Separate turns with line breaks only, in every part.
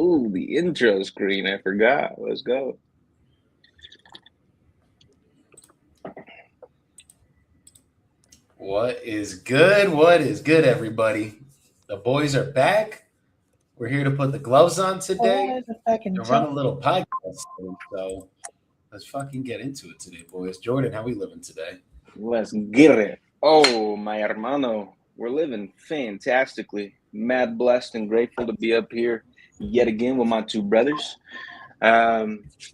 Ooh, the intro screen. I forgot. Let's go.
What is good? What is good, everybody? The boys are back. We're here to put the gloves on today
Why the fucking
and run a little podcast. So let's fucking get into it today, boys. Jordan, how we living today?
Let's get it. Oh, my hermano. We're living fantastically. Mad blessed and grateful to be up here yet again with my two brothers.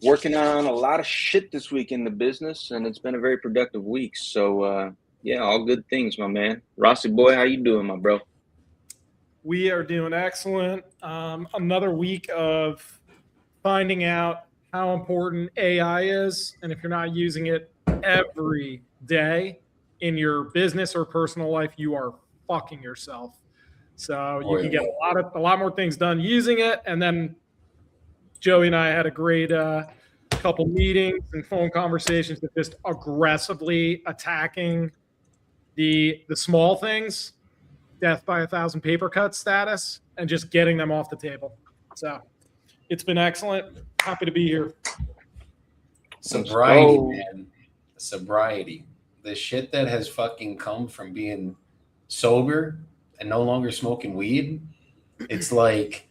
Working on a lot of shit this week in the business, and it's been a very productive week. So, yeah, all good things, my man. Rossi boy, how you doing, my bro?
We are doing excellent. Another week of finding out how important AI is, and if you're not using it every day in your business or personal life, you are fucking yourself. So you can get a lot more things done using it. And then Joey and I had a great couple meetings and phone conversations of just aggressively attacking the small things, death by 1,000 paper cuts status, and just getting them off the table. So it's been excellent. Happy to be here.
Sobriety, man. Sobriety. The shit that has fucking come from being sober and no longer smoking weed. It's like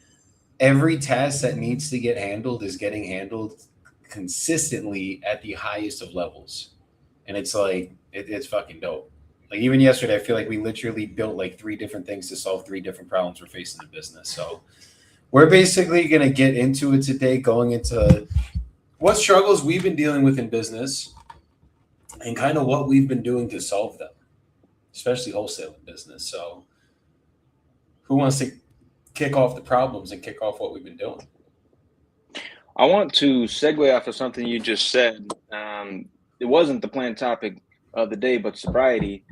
every task that needs to get handled is getting handled consistently at the highest of levels. And it's like, it's fucking dope. Like even yesterday, I feel like we literally built like 3 different things to solve 3 different problems we're facing in business. So we're basically going to get into it today, going into what struggles we've been dealing with in business and kind of what we've been doing to solve them, especially wholesale business. So who wants to kick off the problems and kick off what we've been doing?
I want to segue off of something you just said. It wasn't the planned topic of the day, but sobriety.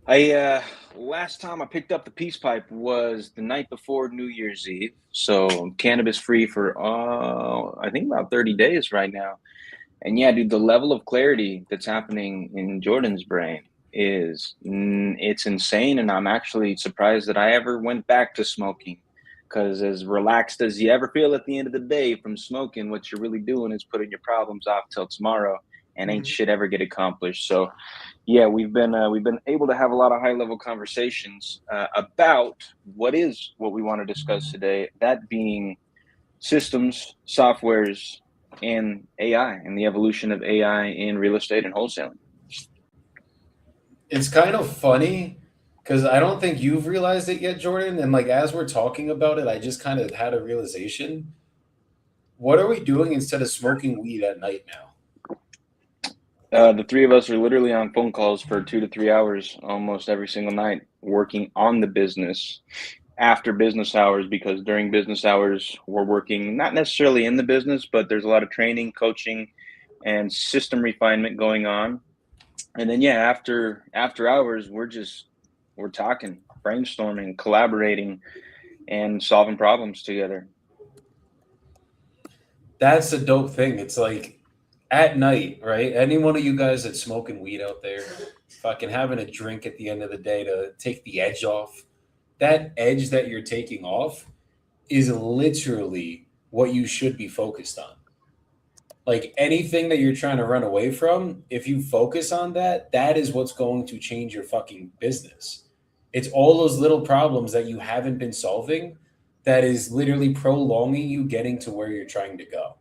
Last time I picked up the peace pipe was the night before New Year's Eve. So cannabis free for I think about 30 days right now. And yeah, dude, the level of clarity that's happening in Jordan's brain is it's insane, and I'm actually surprised that I ever went back to smoking. Because as relaxed as you ever feel at the end of the day from smoking, what you're really doing is putting your problems off till tomorrow, and ain't shit ever get accomplished. So yeah, we've been able to have a lot of high level conversations about what we want to discuss today. That being systems, softwares, and AI, and the evolution of AI in real estate and wholesaling.
It's kind of funny because I don't think you've realized it yet, Jordan. And like as we're talking about it, I just kind of had a realization. What are we doing instead of smoking weed at night now?
The three of us are literally on phone calls for 2 to 3 hours almost every single night, working on the business after business hours, because during business hours we're working not necessarily in the business, but there's a lot of training, coaching, and system refinement going on. And then yeah, after hours we're talking, brainstorming, collaborating, and solving problems together.
That's a dope thing. It's like at night, right? Any one of you guys that's smoking weed out there, fucking having a drink at the end of the day to take the edge off, that edge that you're taking off is literally what you should be focused on. Like anything that you're trying to run away from, if you focus on that, that is what's going to change your fucking business. It's all those little problems that you haven't been solving that is literally prolonging you getting to where you're trying to go.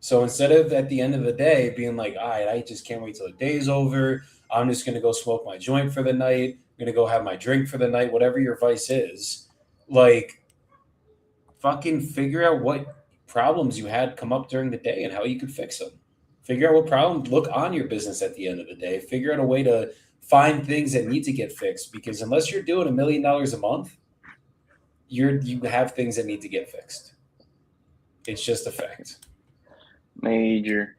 So instead of at the end of the day being like, all right, I just can't wait till the day's over. I'm just going to go smoke my joint for the night. I'm going to go have my drink for the night, whatever your vice is. Like, fucking figure out what problems you had come up during the day and how you could fix them. Figure out what problem, look on your business at the end of the day. Figure out a way to find things that need to get fixed, because unless you're doing $1 million a month, you have things that need to get fixed. It's just a fact.
Major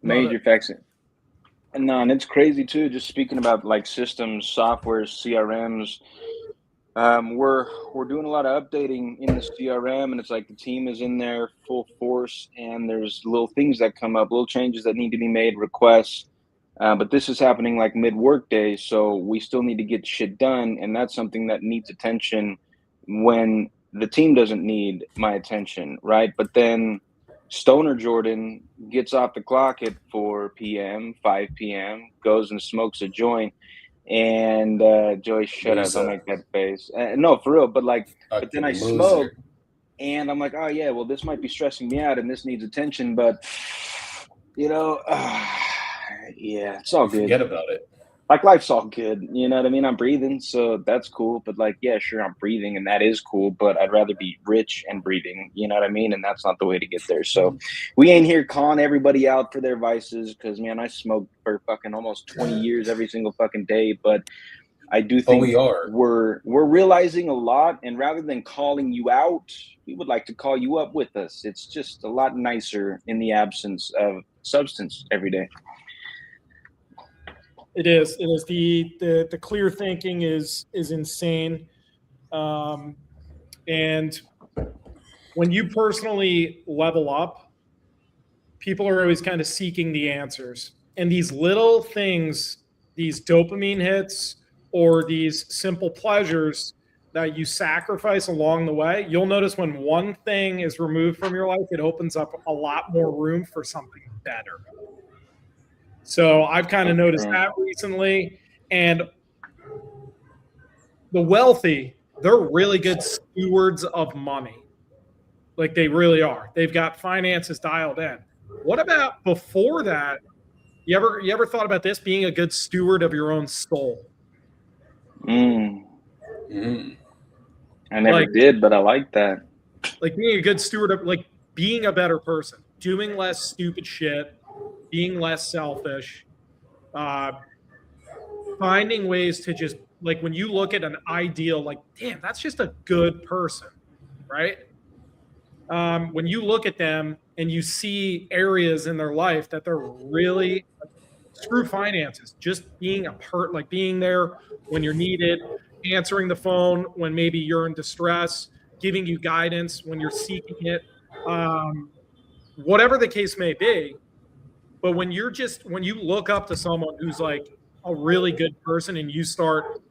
facts. And it's crazy too. Just speaking about like systems, softwares, CRMs. We're doing a lot of updating in the CRM, and it's like the team is in there full force, and there's little things that come up, little changes that need to be made, requests. But this is happening like mid workday, so we still need to get shit done, and that's something that needs attention when the team doesn't need my attention, right? But then Stoner Jordan gets off the clock at 4 p.m., 5 p.m., goes and smokes a joint. And Joey, shut up. Don't make that face. No, for real. But then I smoke and I'm like, oh, yeah, well, this might be stressing me out and this needs attention. But, yeah, it's all good.
Forget about it.
Like, life's all good. You know what I mean? I'm breathing, so that's cool. But, yeah, sure, I'm breathing, and that is cool. But I'd rather be rich and breathing. You know what I mean? And that's not the way to get there. So we ain't here calling everybody out for their vices because, man, I smoked for fucking almost 20 years every single fucking day. But I do think we're realizing a lot. And rather than calling you out, we would like to call you up with us. It's just a lot nicer in the absence of substance every day.
It is. The clear thinking is insane, and when you personally level up, people are always kind of seeking the answers, and these little things, these dopamine hits, or these simple pleasures that you sacrifice along the way. You'll notice when one thing is removed from your life, it opens up a lot more room for something better. So I've kind of noticed that recently. And the wealthy, they're really good stewards of money. Like, they really are. They've got finances dialed in. What about before that? You ever thought about this, being a good steward of your own soul?
I never did, but I like that.
Like, being a good steward of, being a better person, doing less stupid shit, being less selfish, finding ways to just, when you look at an ideal, damn, that's just a good person, right? When you look at them and you see areas in their life that they're really, screw finances, just being being there when you're needed, answering the phone when maybe you're in distress, giving you guidance when you're seeking it, whatever the case may be. But when you look up to someone who's like a really good person and you start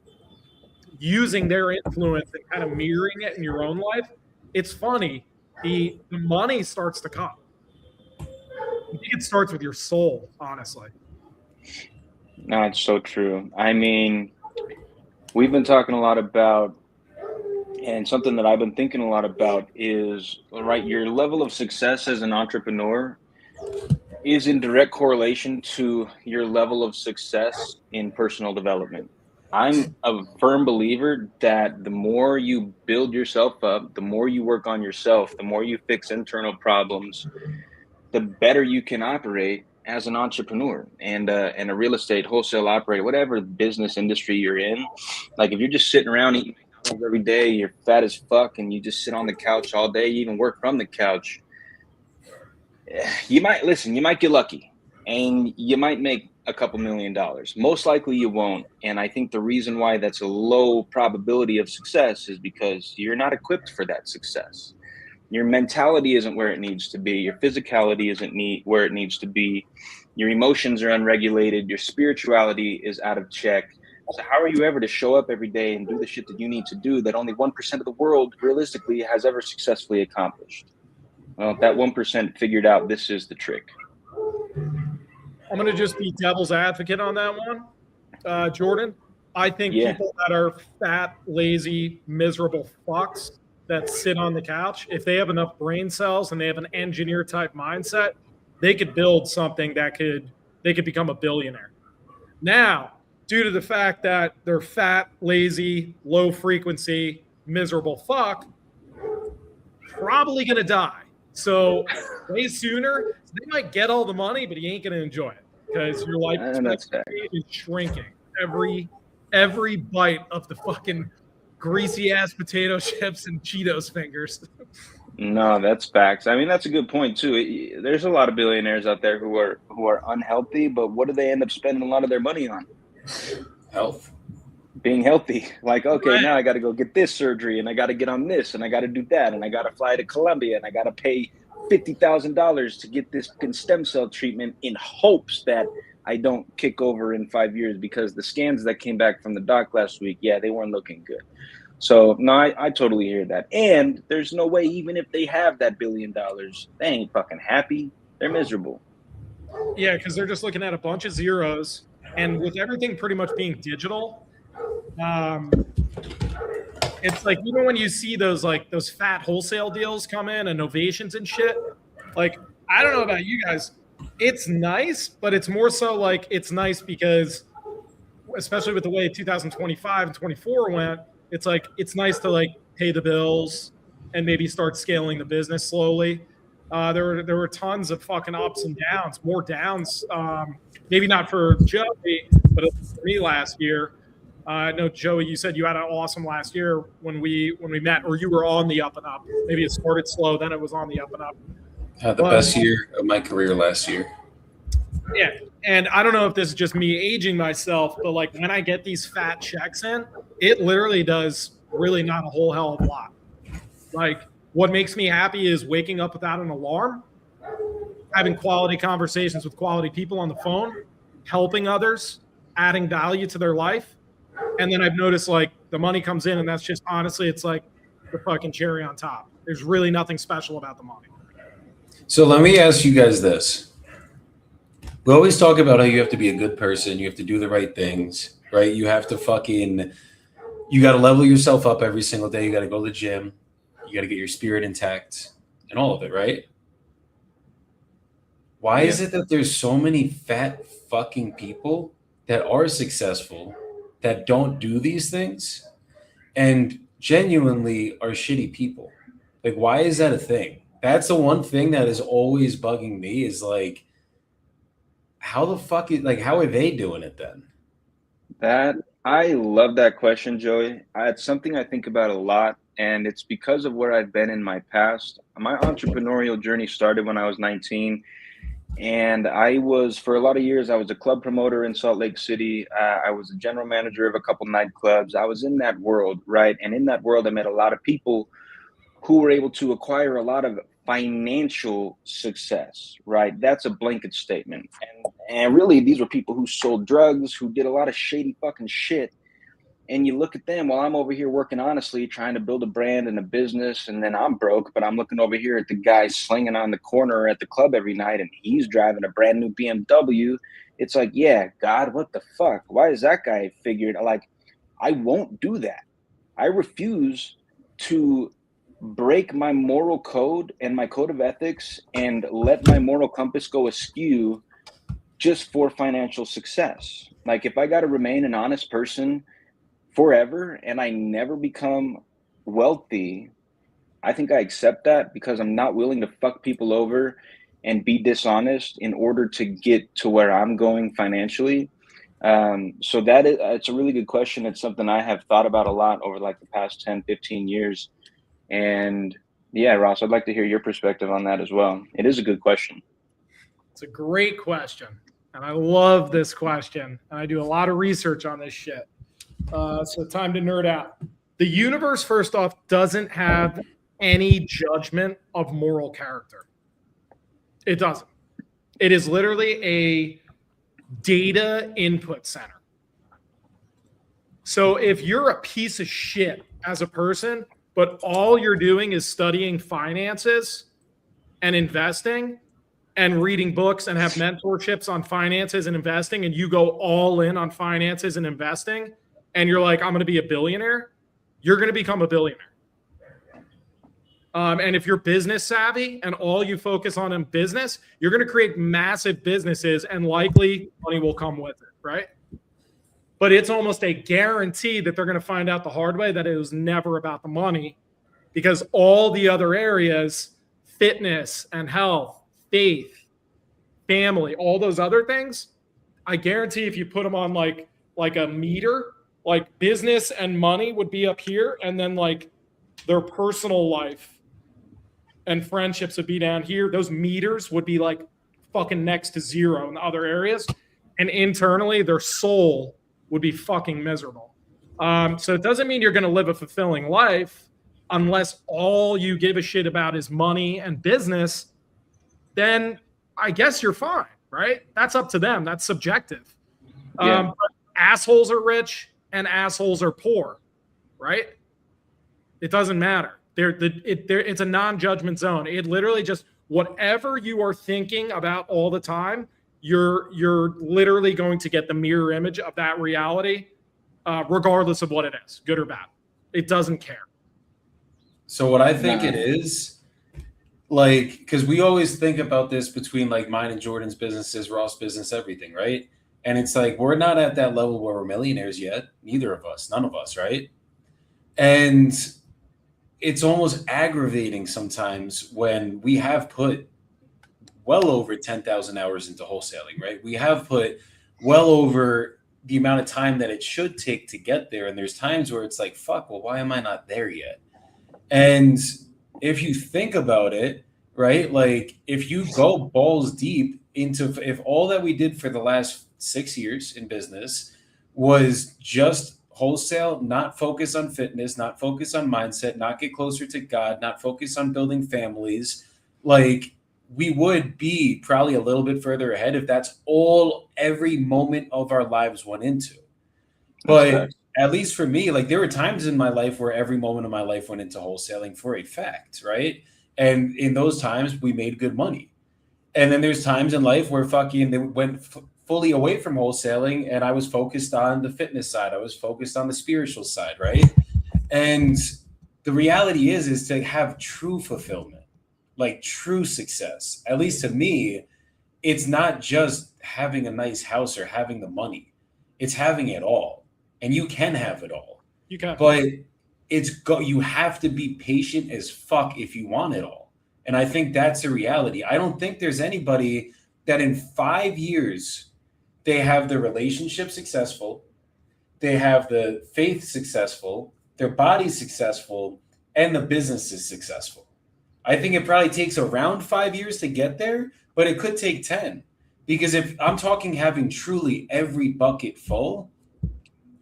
using their influence and kind of mirroring it in your own life, it's funny. The money starts to come. I think it starts with your soul, honestly.
No, it's so true. I mean, we've been talking a lot about, and something that I've been thinking a lot about is, right, your level of success as an entrepreneur is in direct correlation to your level of success in personal development. I'm a firm believer that the more you build yourself up, the more you work on yourself, the more you fix internal problems, the better you can operate as an entrepreneur and a real estate wholesale operator, whatever business industry you're in. Like, if you're just sitting around eating McDonald's every day, you're fat as fuck, and you just sit on the couch all day, you even work from the couch, you might get lucky and you might make a couple $1 million. Most likely you won't. And I think the reason why that's a low probability of success is because you're not equipped for that success. Your mentality isn't where it needs to be. Your physicality isn't where it needs to be. Your emotions are unregulated. Your spirituality is out of check. So how are you ever to show up every day and do the shit that you need to do that only 1% of the world realistically has ever successfully accomplished? Well, that 1% figured out this is the trick.
I'm going to just be devil's advocate on that one, Jordan. I think people that are fat, lazy, miserable fucks that sit on the couch, if they have enough brain cells and they have an engineer type mindset, they could build something they could become a billionaire. Now, due to the fact that they're fat, lazy, low frequency, miserable fuck, probably going to die. So way sooner, they might get all the money, but he ain't going to enjoy it because your life expectancy is shrinking every bite of the fucking greasy ass potato chips and Cheetos fingers.
No, that's facts. I mean, that's a good point too. There's a lot of billionaires out there who are unhealthy, but what do they end up spending a lot of their money on?
Health.
Being healthy. Like, okay, now I got to go get this surgery, and I got to get on this, and I got to do that, and I got to fly to Colombia, and I got to pay $50,000 to get this stem cell treatment in hopes that I don't kick over in 5 years, because the scans that came back from the doc last week, they weren't looking good. So no, I totally hear that. And there's no way, even if they have that $1 billion, they ain't fucking happy. They're miserable.
Yeah, because they're just looking at a bunch of zeros, and with everything pretty much being digital, it's like even when you see those like those fat wholesale deals come in and novations and shit, like I don't know about you guys, it's nice, but it's more so like it's nice because, especially with the way 2025 and 24 went, it's like it's nice to like pay the bills and maybe start scaling the business slowly. There were tons of fucking ups and downs, more downs. Maybe not for Joey, but for me last year. I know Joey, you said you had an awesome last year when we met, or you were on the up and up. Maybe it started slow, then it was on the up and up.
Had the best year of my career last year.
Yeah, and I don't know if this is just me aging myself, but like when I get these fat checks in, it literally does really not a whole hell of a lot. Like what makes me happy is waking up without an alarm, having quality conversations with quality people on the phone, helping others, adding value to their life. And then I've noticed like the money comes in and that's just honestly, it's like the fucking cherry on top. There's really nothing special about the money.
So let me ask you guys this. We always talk about how you have to be a good person. You have to do the right things, right? You have to you got to level yourself up every single day. You got to go to the gym. You got to get your spirit intact and all of it, right? Why is it that there's so many fat fucking people that are successful that don't do these things and genuinely are shitty people? Like, why is that a thing? That's the one thing that is always bugging me is like, how the fuck how are they doing it then?
That I love that question, Joey. It's something I think about a lot, and it's because of where I've been in my past. My entrepreneurial journey started when I was 19, and for a lot of years, I was a club promoter in Salt Lake City. I was a general manager of a couple nightclubs. I was in that world, right? And in that world, I met a lot of people who were able to acquire a lot of financial success, right? That's a blanket statement. And really, these were people who sold drugs, who did a lot of shady fucking shit. And you look at them while I'm over here working honestly, trying to build a brand and a business, and then I'm broke, but I'm looking over here at the guy slinging on the corner at the club every night, and he's driving a brand new BMW. It's like, yeah, God, what the fuck? Why is that guy figured? Like, I won't do that. I refuse to break my moral code and my code of ethics and let my moral compass go askew just for financial success. Like if I got to remain an honest person forever and I never become wealthy, I think I accept that because I'm not willing to fuck people over and be dishonest in order to get to where I'm going financially. So it's a really good question. It's something I have thought about a lot over like the past 10, 15 years. And yeah, Ross, I'd like to hear your perspective on that as well. It is a good question.
It's a great question. And I love this question. And I do a lot of research on this shit. So time to nerd out. The universe, first off, doesn't have any judgment of moral character. It doesn't. It is literally a data input center. So if you're a piece of shit as a person, but all you're doing is studying finances and investing and reading books and have mentorships on finances and investing, and you go all in on finances and investing, and you're like, I'm going to be a billionaire, you're going to become a billionaire. And if you're business savvy and all you focus on in business, you're going to create massive businesses and likely money will come with it, right? But it's almost a guarantee that they're going to find out the hard way that it was never about the money, because all the other areas, fitness and health, faith, family, all those other things, I guarantee if you put them on like a meter, like business and money would be up here, and then like their personal life and friendships would be down here. Those meters would be like fucking next to zero in the other areas. And internally, their soul would be fucking miserable. So it doesn't mean you're going to live a fulfilling life unless all you give a shit about is money and business. Then I guess you're fine, right? That's up to them. That's subjective.
Yeah.
But assholes are rich and assholes are poor, right? It doesn't matter. It's a non-judgment zone. It literally just whatever you are thinking about all the time, you're literally going to get the mirror image of that reality, regardless of what it is, good or bad. It doesn't care.
So what I think it is, like, because we always think about this between like mine and Jordan's businesses, Ross business, everything, right? And it's like we're not at that level where we're millionaires yet. Neither of us, none of us, right? And it's almost aggravating sometimes when we have put well over 10,000 hours into wholesaling, right? We have put well over the amount of time that it should take to get there. And there's times where it's like, fuck, well, why am I not there yet? And if you think about it, right, like if you go balls deep into, if all that we did for the last 6 years in business was just wholesale, not focus on fitness, not focus on mindset, not get closer to God, not focus on building families, like we would be probably a little bit further ahead if that's all every moment of our lives went into. But at least for me, like there were times in my life where every moment of my life went into wholesaling for a fact, right? And in those times, we made good money. And then there's times in life where fucking they went fully away from wholesaling, and I was focused on the fitness side. I was focused on the spiritual side, right? And the reality is to have true fulfillment, like true success. At least to me, it's not just having a nice house or having the money. It's having it all. And you can have it all.
You can.
But you have to be patient as fuck if you want it all. And I think that's the reality. I don't think there's anybody that in 5 years they have the relationship successful, they have the faith successful, their body successful, and the business is successful. I think it probably takes around 5 years to get there, but it could take 10. Because if I'm talking having truly every bucket full,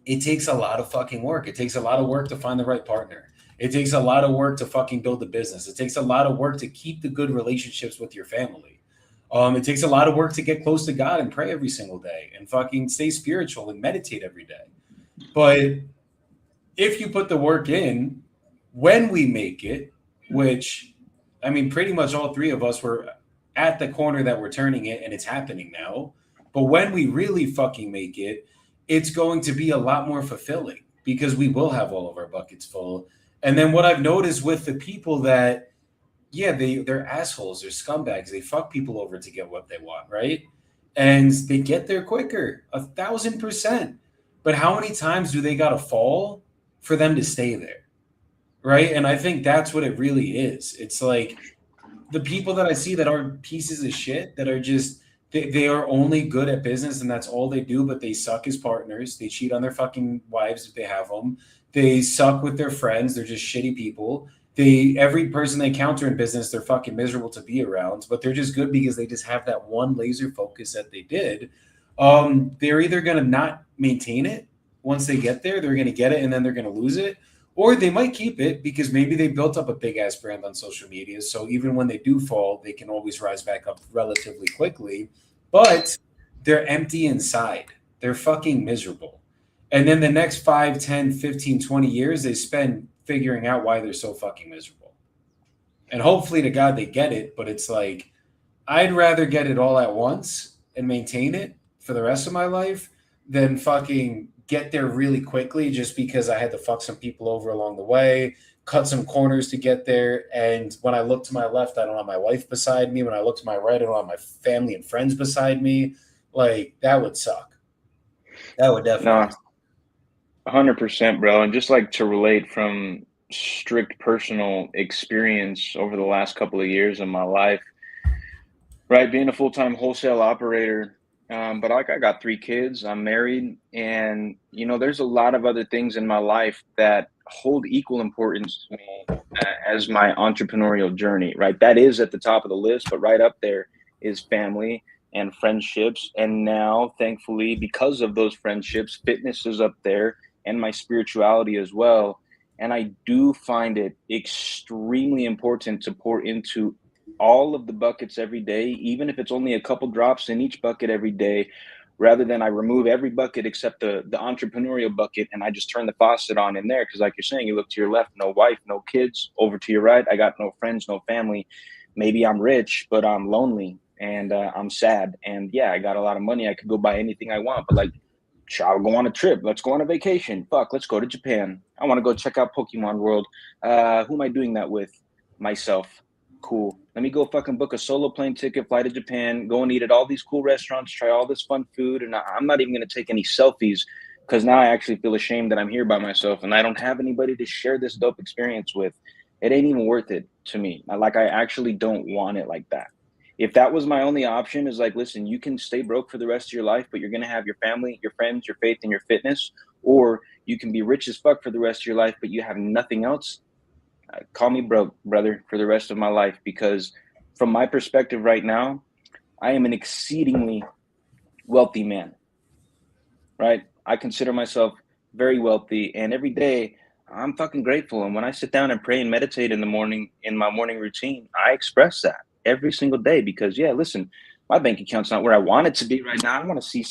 it takes a lot of fucking work. It takes a lot of work to find the right partner. It takes a lot of work to fucking build a business. It takes a lot of work to keep the good relationships with your family. It takes a lot of work to get close to God and pray every single day and fucking stay spiritual and meditate every day. But if you put the work in, when we make it, which, I mean, pretty much all three of us were at the corner that we're turning it, and it's happening now. But when we really fucking make it, it's going to be a lot more fulfilling because we will have all of our buckets full. And then what I've noticed with the people that, yeah, they're assholes, they're scumbags, they fuck people over to get what they want, right? And they get there quicker, 1,000%. But how many times do they gotta fall for them to stay there, right? And I think that's what it really is. It's like the people that I see that are pieces of shit, that are just, they are only good at business and that's all they do, but they suck as partners. They cheat on their fucking wives if they have them. They suck with their friends. They're just shitty people. Every person they encounter in business, they're fucking miserable to be around, but they're just good because they just have that one laser focus that they did. They're either going to not maintain it once they get there, they're going to get it and then they're going to lose it, or they might keep it because maybe they built up a big ass brand on social media. So even when they do fall, they can always rise back up relatively quickly, but they're empty inside. They're fucking miserable. And then the next 5, 10, 15, 20 years, they spend figuring out why they're so fucking miserable. And hopefully to God, they get it. But it's like, I'd rather get it all at once and maintain it for the rest of my life than fucking get there really quickly just because I had to fuck some people over along the way, cut some corners to get there. And when I look to my left, I don't have my wife beside me. When I look to my right, I don't have my family and friends beside me. Like, that would suck. That would definitely suck.
100%, bro. And just like to relate from strict personal experience over the last couple of years of my life, right? Being a full-time wholesale operator, but like I got 3 kids, I'm married, and there's a lot of other things in my life that hold equal importance to me as my entrepreneurial journey, right? That is at the top of the list, but right up there is family and friendships. And now, thankfully, because of those friendships, fitness is up there and my spirituality as well. And I do find it extremely important to pour into all of the buckets every day, even if it's only a couple drops in each bucket every day, rather than I remove every bucket except the entrepreneurial bucket, and I just turn the faucet on in there. Because like you're saying, you look to your left, no wife, no kids. Over to your right, I got no friends, no family. Maybe I'm rich, but I'm lonely and I'm sad. And yeah, I got a lot of money. I could go buy anything I want, but like, I'll go on a trip. Let's go on a vacation. Fuck, let's go to Japan. I want to go check out Pokemon World. Who am I doing that with? Myself. Cool. Let me go fucking book a solo plane ticket, fly to Japan, go and eat at all these cool restaurants, try all this fun food. And I'm not even going to take any selfies because now I actually feel ashamed that I'm here by myself and I don't have anybody to share this dope experience with. It ain't even worth it to me. Like, I actually don't want it like that. If that was my only option, is like, listen, you can stay broke for the rest of your life, but you're going to have your family, your friends, your faith, and your fitness, or you can be rich as fuck for the rest of your life, but you have nothing else. Call me broke, brother, for the rest of my life, because from my perspective right now, I am an exceedingly wealthy man, right? I consider myself very wealthy, and every day I'm fucking grateful. And when I sit down and pray and meditate in the morning, in my morning routine, I express that every single day, because yeah, listen, my bank account's not where I want it to be right now. I want to see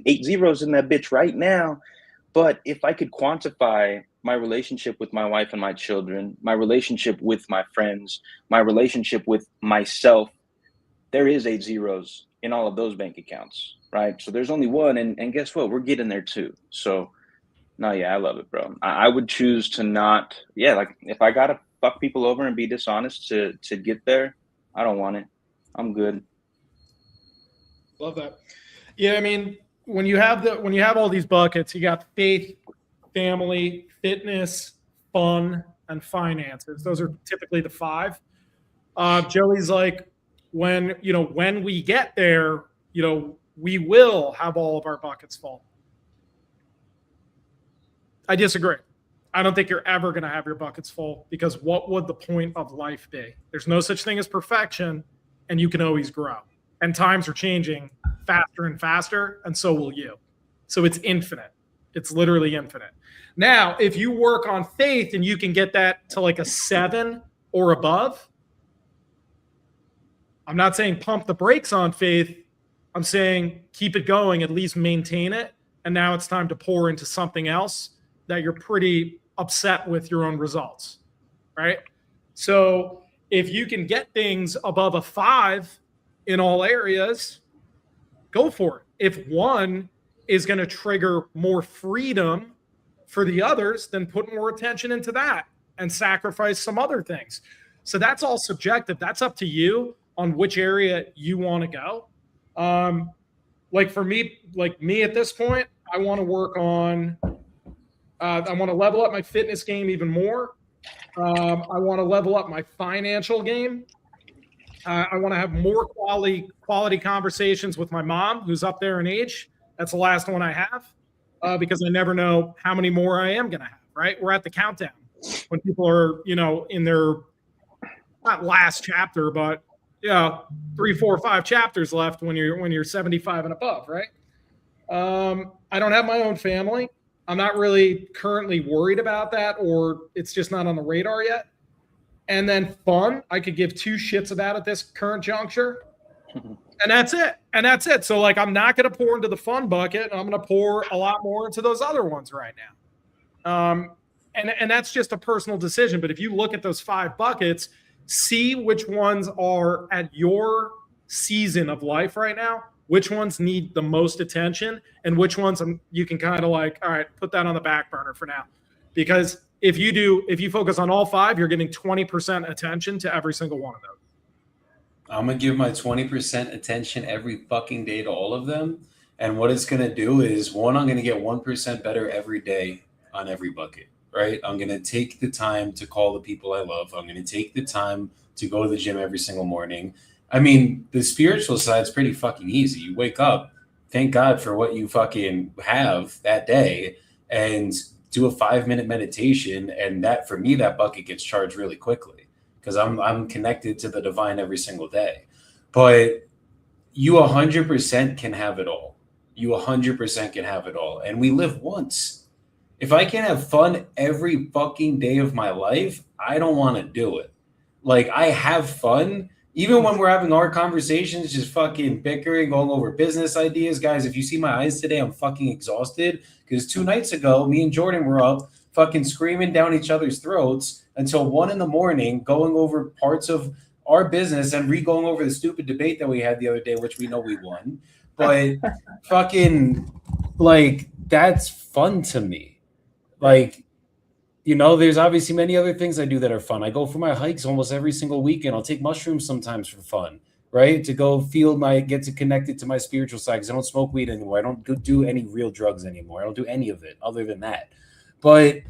8 zeros in that bitch right now. But if I could quantify my relationship with my wife and my children, my relationship with my friends, my relationship with myself, there is 8 zeros in all of those bank accounts, right? So there's only one, and guess what? We're getting there too. So no, yeah, I love it, bro. I would choose to not, yeah, like if I gotta fuck people over and be dishonest to get there, I don't want it. I'm good.
Love that. Yeah, I mean, when you have all these buckets, you got faith, family, fitness, fun, and finances. Those are typically the 5. Joey's like, when we get there, we will have all of our buckets full. I disagree. I don't think you're ever going to have your buckets full, because what would the point of life be? There's no such thing as perfection, and you can always grow. And times are changing faster and faster, and so will you. So it's infinite. It's literally infinite. Now, if you work on faith and you can get that to like a 7 or above, I'm not saying pump the brakes on faith. I'm saying keep it going, at least maintain it. And now it's time to pour into something else that you're pretty upset with your own results, right? So if you can get things above a 5 in all areas, go for it. If one is going to trigger more freedom for the others, then put more attention into that and sacrifice some other things. So that's all subjective. That's up to you on which area you want to go. Like for me, at this point, I want to work on, I want to level up my fitness game even more. I want to level up my financial game. I want to have more quality conversations with my mom, who's up there in age. That's the last one I have, because I never know how many more I am going to have, right? We're at the countdown when people are, in their, not last chapter, but 3, 4, 5 chapters left when you're 75 and above, right? I don't have my own family. I'm not really currently worried about that, or it's just not on the radar yet. And then fun, I could give 2 shits about at this current juncture. And that's it. So like, I'm not going to pour into the fun bucket. I'm going to pour a lot more into those other ones right now. And that's just a personal decision. But if you look at those 5 buckets, see which ones are at your season of life right now, which ones need the most attention, and which ones you can kind of like, all right, put that on the back burner for now. Because if you focus on all 5, you're getting 20% attention to every single one of those.
I'm going to give my 20% attention every fucking day to all of them. And what it's going to do is, one, I'm going to get 1% better every day on every bucket, right? I'm going to take the time to call the people I love. I'm going to take the time to go to the gym every single morning. I mean, the spiritual side's pretty fucking easy. You wake up, thank God for what you fucking have that day, and do a 5-minute meditation. And that, for me, that bucket gets charged really quickly, because I'm connected to the divine every single day. But you 100% can have it all. You 100% can have it all. And we live once. If I can have fun every fucking day of my life, I don't want to do it. Like, I have fun. Even when we're having our conversations, just fucking bickering, going over business ideas, guys. If you see my eyes today, I'm fucking exhausted because 2 nights ago, me and Jordan were up fucking screaming down each other's throats until 1 a.m, going over parts of our business and going over the stupid debate that we had the other day, which we know we won. But fucking like that's fun to me. Like, you know, there's obviously many other things I do that are fun. I go for my hikes almost every single weekend. I'll take mushrooms sometimes for fun, right? To go get to connect it to my spiritual side because I don't smoke weed anymore. I don't do any real drugs anymore. I don't do any of it other than that. But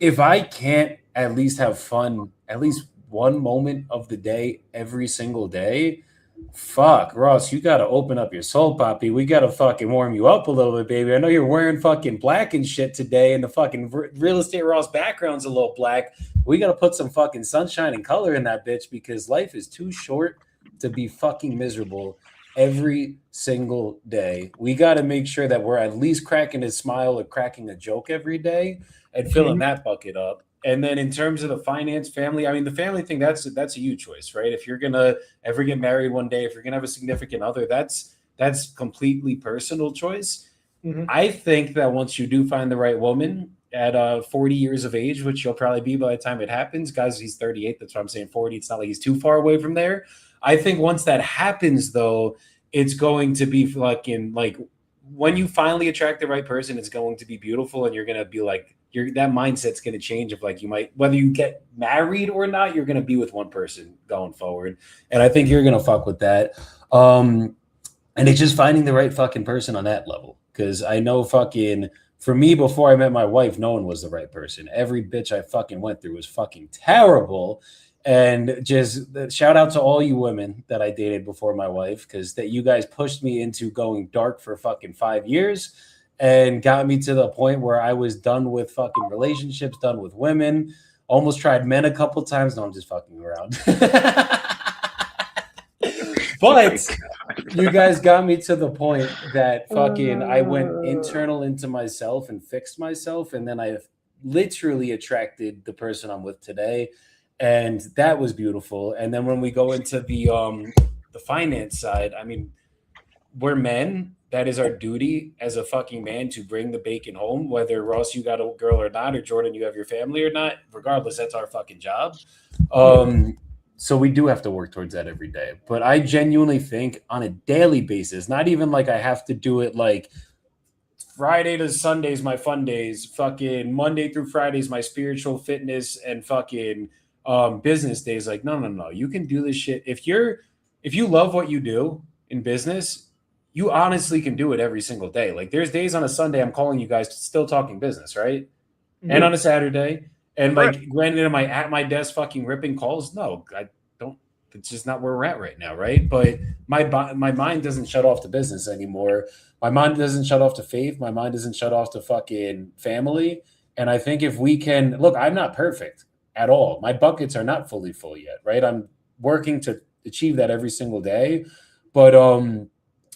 if I can't at least have fun at least one moment of the day every single day, fuck, Ross, you got to open up your soul, Poppy. We got to fucking warm you up a little bit, baby. I know you're wearing fucking black and shit today, and the fucking real estate Ross background's a little black. We got to put some fucking sunshine and color in that bitch because life is too short to be fucking miserable every single day. We got to make sure that we're at least cracking a smile or cracking a joke every day and filling that bucket up. And then in terms of the finance, family, I mean, the family thing, that's a you choice, right? If you're going to ever get married one day, if you're going to have a significant other, that's completely personal choice. Mm-hmm. I think that once you do find the right woman at 40 years of age, which you'll probably be by the time it happens, guys, he's 38. That's why I'm saying 40. It's not like he's too far away from there. I think once that happens, though, it's going to be fucking like when you finally attract the right person, it's going to be beautiful. And you're going to be like, that mindset's going to change of like you might, whether you get married or not, you're going to be with one person going forward. And I think you're going to fuck with that. And it's just finding the right fucking person on that level. Because I know fucking, for me, before I met my wife, no one was the right person. Every bitch I fucking went through was fucking terrible. And just shout out to all you women that I dated before my wife, because that you guys pushed me into going dark for fucking 5 years. And got me to the point where I was done with fucking relationships, done with women, almost tried men a couple times. No, I'm just fucking around. But you guys got me to the point that fucking I went internal into myself and fixed myself. And then I literally attracted the person I'm with today. And that was beautiful. And then when we go into the finance side, I mean, we're men. That is our duty as a fucking man to bring the bacon home, whether Ross, you got a girl or not, or Jordan, you have your family or not. Regardless, that's our fucking job. So we do have to work towards that every day. But I genuinely think on a daily basis, not even like I have to do it like Friday to Sundays, my fun days, fucking Monday through Fridays, my spiritual fitness and fucking business days. Like, no. You can do this shit. If you love what you do in business, you honestly can do it every single day. Like there's days on a Sunday I'm calling you guys still talking business, right? Mm-hmm. And on a Saturday. And like granted, am I at my desk fucking ripping calls? No, I don't. It's just not where we're at right now, right? But my mind doesn't shut off to business anymore. My mind doesn't shut off to faith. My mind doesn't shut off to fucking family. And I think if we can, look, I'm not perfect at all. My buckets are not fully full yet, right? I'm working to achieve that every single day. But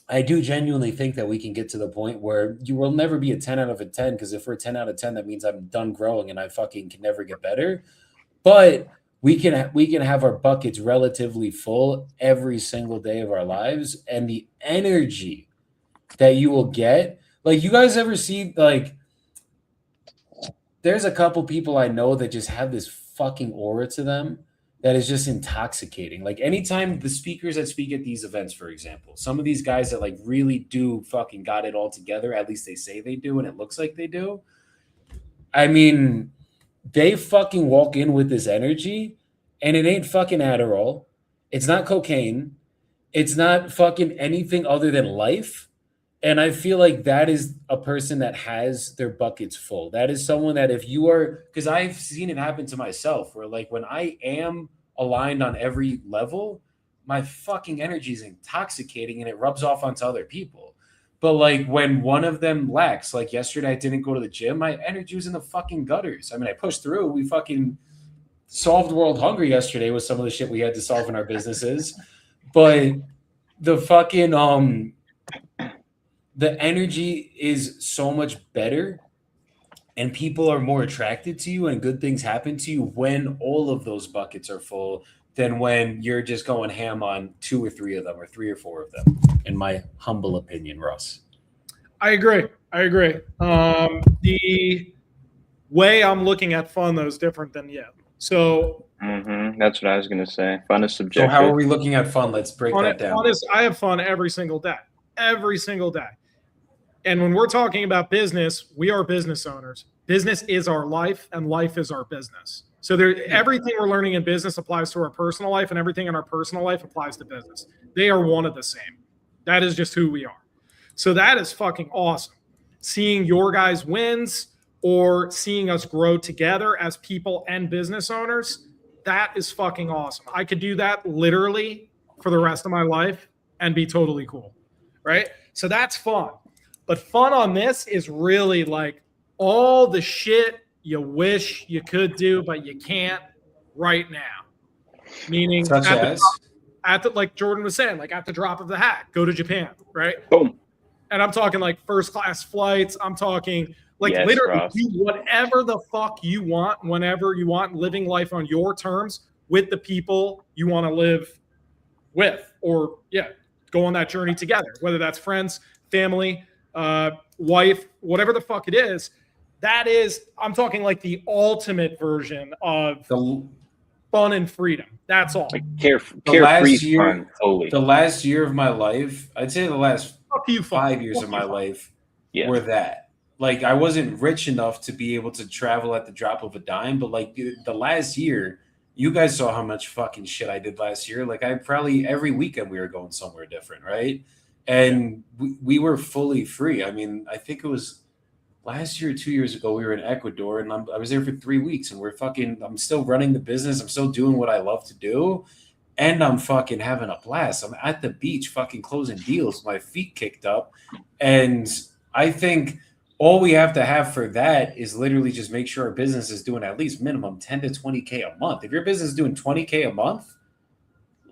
I do genuinely think that we can get to the point where you will never be a 10 out of a 10, because if we're 10 out of 10, that means I'm done growing and I fucking can never get better. But we can have our buckets relatively full every single day of our lives, and the energy that you will get, like you guys ever see, like there's a couple people I know that just have this fucking aura to them that is just intoxicating. Like anytime the speakers that speak at these events, for example, some of these guys that like really do fucking got it all together, at least they say they do, and it looks like they do. I mean, they fucking walk in with this energy, and it ain't fucking Adderall. It's not cocaine. It's not fucking anything other than life. And I feel like that is a person that has their buckets full. That is someone that if you are, because I've seen it happen to myself where like when I am aligned on every level, my fucking energy is intoxicating and it rubs off onto other people. But like when one of them lacks, like yesterday I didn't go to the gym, my energy was in the fucking gutters. I mean, I pushed through. We fucking solved world hunger yesterday with some of the shit we had to solve in our businesses. But the fucking the energy is so much better and people are more attracted to you and good things happen to you when all of those buckets are full. than when you're just going ham on 2 or 3 of them or 3 or 4 of them, in my humble opinion, Russ.
I agree. The way I'm looking at fun, though, is different than you. So
that's what I was going to say. Fun is subjective.
So how are we looking at fun? Let's break that down.
I have fun every single day. Every single day. And when we're talking about business, we are business owners. Business is our life, and life is our business. So everything we're learning in business applies to our personal life, and everything in our personal life applies to business. They are one of the same. That is just who we are. So that is fucking awesome. Seeing your guys' wins or seeing us grow together as people and business owners, that is fucking awesome. I could do that literally for the rest of my life and be totally cool, right? So that's fun. But fun on this is really like all the shit you wish you could do, but you can't right now. Meaning, like Jordan was saying, like at the drop of the hat, go to Japan, right?
Boom.
And I'm talking like first class flights. I'm talking like literally do whatever the fuck you want, whenever you want, living life on your terms with the people you want to live with, or go on that journey together, whether that's friends, family, wife, whatever the fuck it is. That is, I'm talking like the ultimate version of fun and freedom. That's all.
Like carefree fun, totally.
The last year of my life, I'd say the last 5 years of my life were that. Like, I wasn't rich enough to be able to travel at the drop of a dime, but like the last year, you guys saw how much fucking shit I did last year. Like, I probably every weekend we were going somewhere different, right? And we were fully free. I mean, I think it was last year, 2 years ago, we were in Ecuador, and I was there for 3 weeks, and I'm still running the business. I'm still doing what I love to do, and I'm fucking having a blast. I'm at the beach fucking closing deals, my feet kicked up. And I think all we have to have for that is literally just make sure our business is doing at least minimum 10 to 20K a month. If your business is doing 20K a month,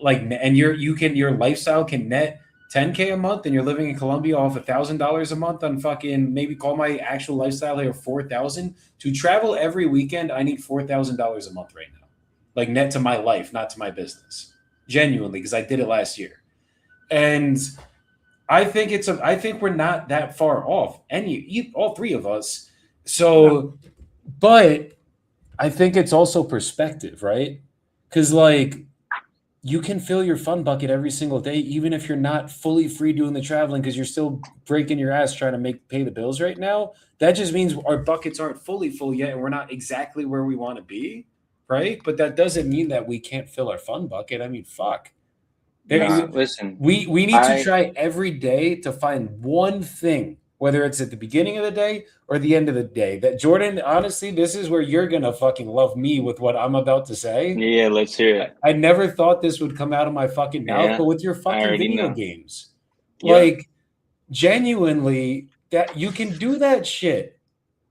like, and your lifestyle can net 10K a month, and you're living in Colombia off $1,000 a month on fucking, maybe call my actual lifestyle here 4,000 to travel every weekend. I need $4,000 a month right now, like net to my life, not to my business, genuinely, because I did it last year. And I think I think we're not that far off, all three of us. So, but I think it's also perspective, right? Because like, you can fill your fun bucket every single day, even if you're not fully free doing the traveling, because you're still breaking your ass trying to pay the bills right now. That just means our buckets aren't fully full yet, and we're not exactly where we want to be, right? But that doesn't mean that we can't fill our fun bucket. I mean, fuck.
Listen,
we need to try every day to find one thing, whether it's at the beginning of the day or the end of the day. That Jordan, honestly, this is where you're gonna fucking love me with what I'm about to say.
Yeah, let's hear it.
I never thought this would come out of my fucking mouth, but with your fucking video games, like genuinely, that you can do that shit.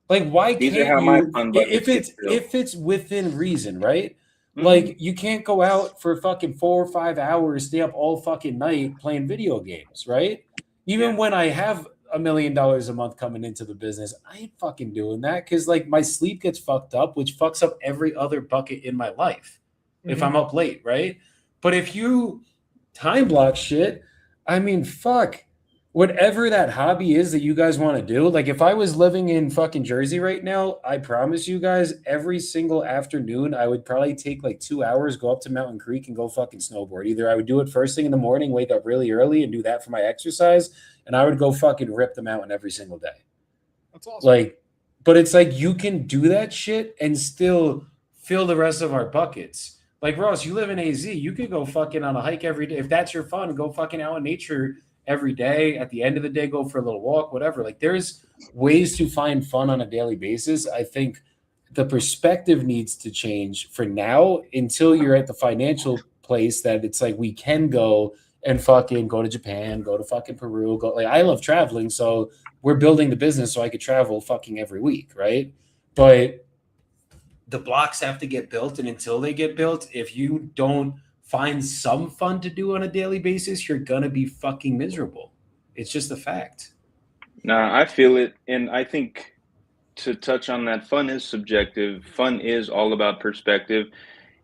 Like, why can't you? If it's within reason, right? Mm-hmm. Like, you can't go out for fucking 4 or 5 hours, stay up all fucking night playing video games, right? Even when I have $1 million a month coming into the business, I ain't fucking doing that, because like my sleep gets fucked up, which fucks up every other bucket in my life if I'm up late, right? But if you time block shit, I mean, fuck, whatever that hobby is that you guys want to do. Like, if I was living in fucking Jersey right now, I promise you guys, every single afternoon, I would probably take like 2 hours, go up to Mountain Creek and go fucking snowboard. Either I would do it first thing in the morning, wake up really early and do that for my exercise, and I would go fucking rip the mountain every single day.
That's awesome.
Like, but it's like, you can do that shit and still fill the rest of our buckets. Like, Ross, you live in AZ, you could go fucking on a hike every day. If that's your fun, go fucking out in nature every day. At the end of the day, go for a little walk, whatever. Like, there's ways to find fun on a daily basis. I think the perspective needs to change for now until you're at the financial place that it's like, we can go and fucking go to Japan, go to fucking Peru, go. Like, I love traveling, so we're building the business so I could travel fucking every week, right? But the blocks have to get built, and until they get built, if you don't find some fun to do on a daily basis, you're gonna be fucking miserable. It's just a fact.
Nah, I feel it. And I think, to touch on that, fun is subjective. Fun is all about perspective.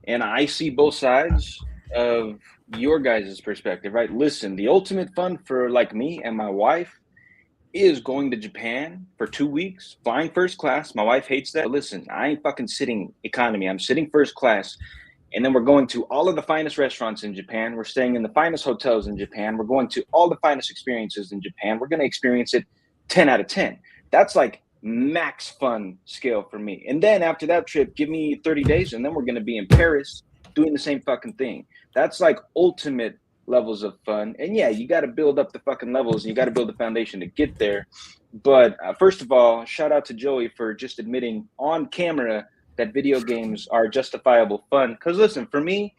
And I see both sides of your guys' perspective, right? Listen, the ultimate fun for like me and my wife is going to Japan for 2 weeks, flying first class. My wife hates that. But listen, I ain't fucking sitting economy. I'm sitting first class. And then we're going to all of the finest restaurants in Japan. We're staying in the finest hotels in Japan. We're going to all the finest experiences in Japan. We're going to experience it 10 out of 10. That's like max fun scale for me. And then after that trip, give me 30 days and then we're going to be in Paris doing the same fucking thing. That's like ultimate levels of fun. And yeah, you got to build up the fucking levels and you got to build the foundation to get there. But first of all, shout out to Joey for just admitting on camera that video games are justifiable fun. Because listen, for me,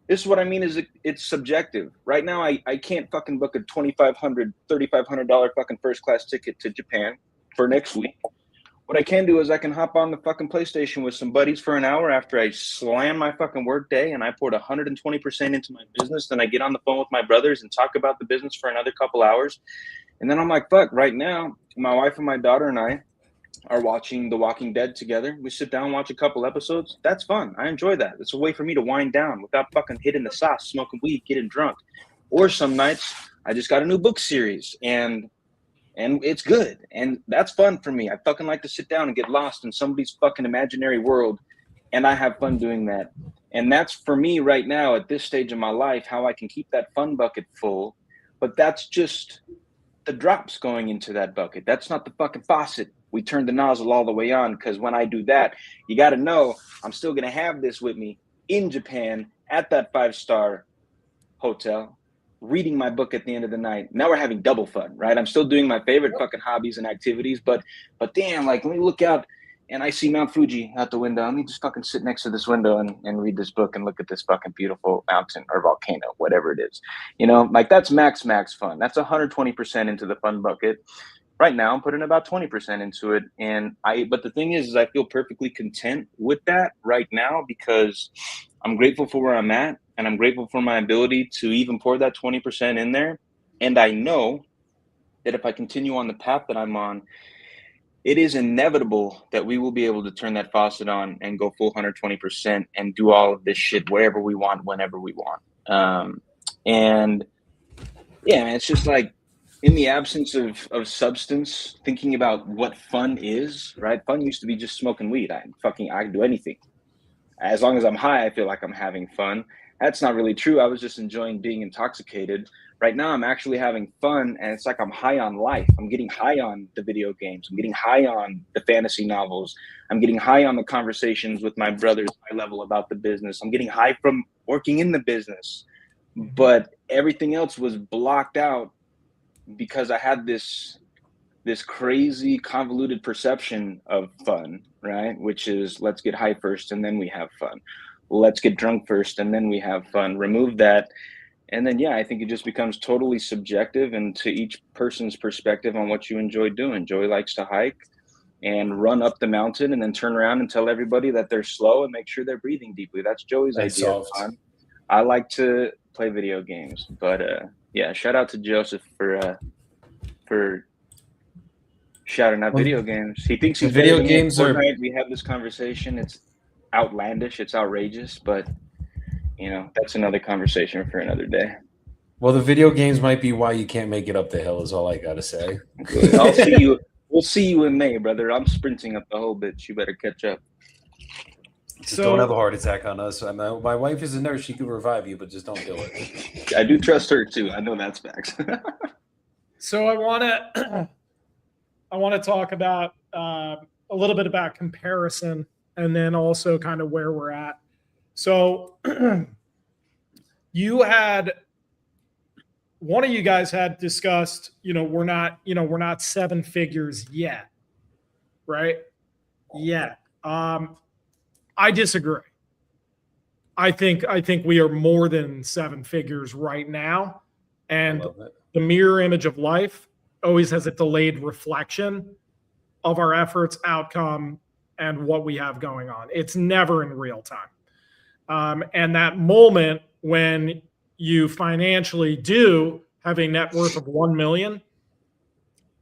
this is what I mean is it's subjective. Right now, I can't fucking book a $2,500, $3,500 fucking first class ticket to Japan for next week. What I can do is I can hop on the fucking PlayStation with some buddies for an hour after I slam my fucking work day and I poured 120% into my business. Then I get on the phone with my brothers and talk about the business for another couple hours. And then I'm like, fuck, right now, my wife and my daughter and I are watching The Walking Dead together. We sit down, watch a couple episodes. That's fun. I enjoy that. It's a way for me to wind down without fucking hitting the sauce, smoking weed, getting drunk. Or some nights I just got a new book series and it's good. And that's fun for me. I fucking like to sit down and get lost in somebody's fucking imaginary world. And I have fun doing that. And that's for me right now at this stage of my life, how I can keep that fun bucket full. But that's just the drops going into that bucket. That's not the fucking faucet. We turn the nozzle all the way on because when I do that, you got to know I'm still going to have this with me in Japan at that 5-star hotel, reading my book at the end of the night. Now we're having double fun, right? I'm still doing my favorite fucking hobbies and activities, but damn, like let me look out and I see Mount Fuji out the window. Let me just fucking sit next to this window and read this book and look at this fucking beautiful mountain or volcano, whatever it is. You know, like that's max fun. That's 120% into the fun bucket. Right now, I'm putting about 20% into it. But the thing is I feel perfectly content with that right now because I'm grateful for where I'm at and I'm grateful for my ability to even pour that 20% in there. And I know that if I continue on the path that I'm on, it is inevitable that we will be able to turn that faucet on and go full 120% and do all of this shit wherever we want, whenever we want. And yeah, man, it's just like, in the absence of substance, thinking about what fun is, right? Fun used to be just smoking weed. I can do anything. As long as I'm high, I feel like I'm having fun. That's not really true. I was just enjoying being intoxicated. Right now, I'm actually having fun, and it's like I'm high on life. I'm getting high on the video games. I'm getting high on the fantasy novels. I'm getting high on the conversations with my brothers, high level about the business. I'm getting high from working in the business. But everything else was blocked out because I had this crazy convoluted perception of fun, right? Which is let's get high first and then we have fun. Let's get drunk first and then we have fun. Remove that. And then, yeah, I think it just becomes totally subjective and to each person's perspective on what you enjoy doing. Joey likes to hike and run up the mountain and then turn around and tell everybody that they're slow and make sure they're breathing deeply. That's Joey's idea of fun. I like to play video games, but yeah, shout out to Joseph for shouting out video games. He thinks he's
video games are.
We have this conversation. It's outlandish. It's outrageous, but you know that's another conversation for another day.
Well, the video games might be why you can't make it up the hill. Is all I gotta say.
I'll see you. We'll see you in May, brother. I'm sprinting up the whole bitch. You better catch up.
Just don't have a heart attack on us. My wife is a nurse. She could revive you, but just don't do it.
I do trust her too. I know that's facts.
So I want to talk about a little bit about comparison and then also kind of where we're at. So one of you guys had discussed, we're not 7 figures yet, right? Yet. I disagree. I think we are more than 7 figures right now. And the mirror image of life always has a delayed reflection of our efforts, outcome, and what we have going on. It's never in real time. And that moment when you financially do have a net worth of 1 million,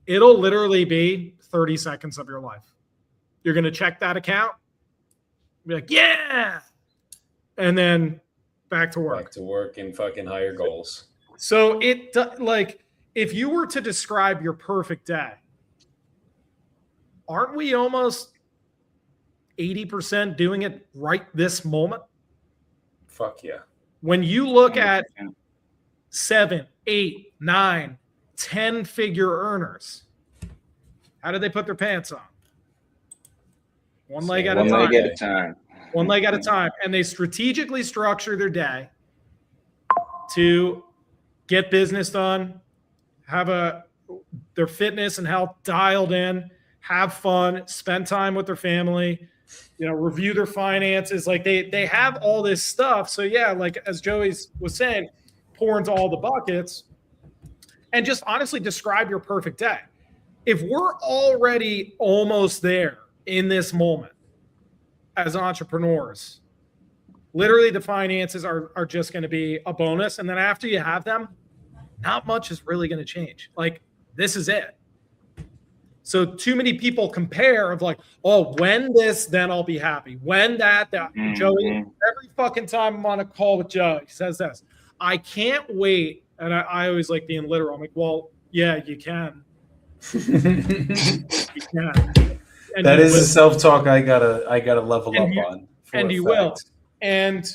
it'll literally be 30 seconds of your life. You're going to check that account, be like, yeah. and then back to work.
Back to work and fucking higher goals.
So like, if you were to describe your perfect day, aren't we almost 80% doing it right this moment?
Fuck yeah.
When you look at 7, 8, 9, 10-figure earners, how do they put their pants on? One leg at a time. One leg at a time. And they strategically structure their day to get business done, have their fitness and health dialed in, have fun, spend time with their family, review their finances. Like they have all this stuff. So yeah, like as Joey was saying, pour into all the buckets and just honestly describe your perfect day. If we're already almost there in this moment as entrepreneurs, literally the finances are just going to be a bonus. And then after you have them, not much is really going to change. Like, this is it. So too many people compare of like, oh, when this, then I'll be happy. When that.
Mm-hmm.
Joey, every fucking time I'm on a call with Joey, he says this. I can't wait. And I always like being literal. I'm like, well, yeah, you can. You can. And
that is a self-talk I gotta level up on.
And you will. And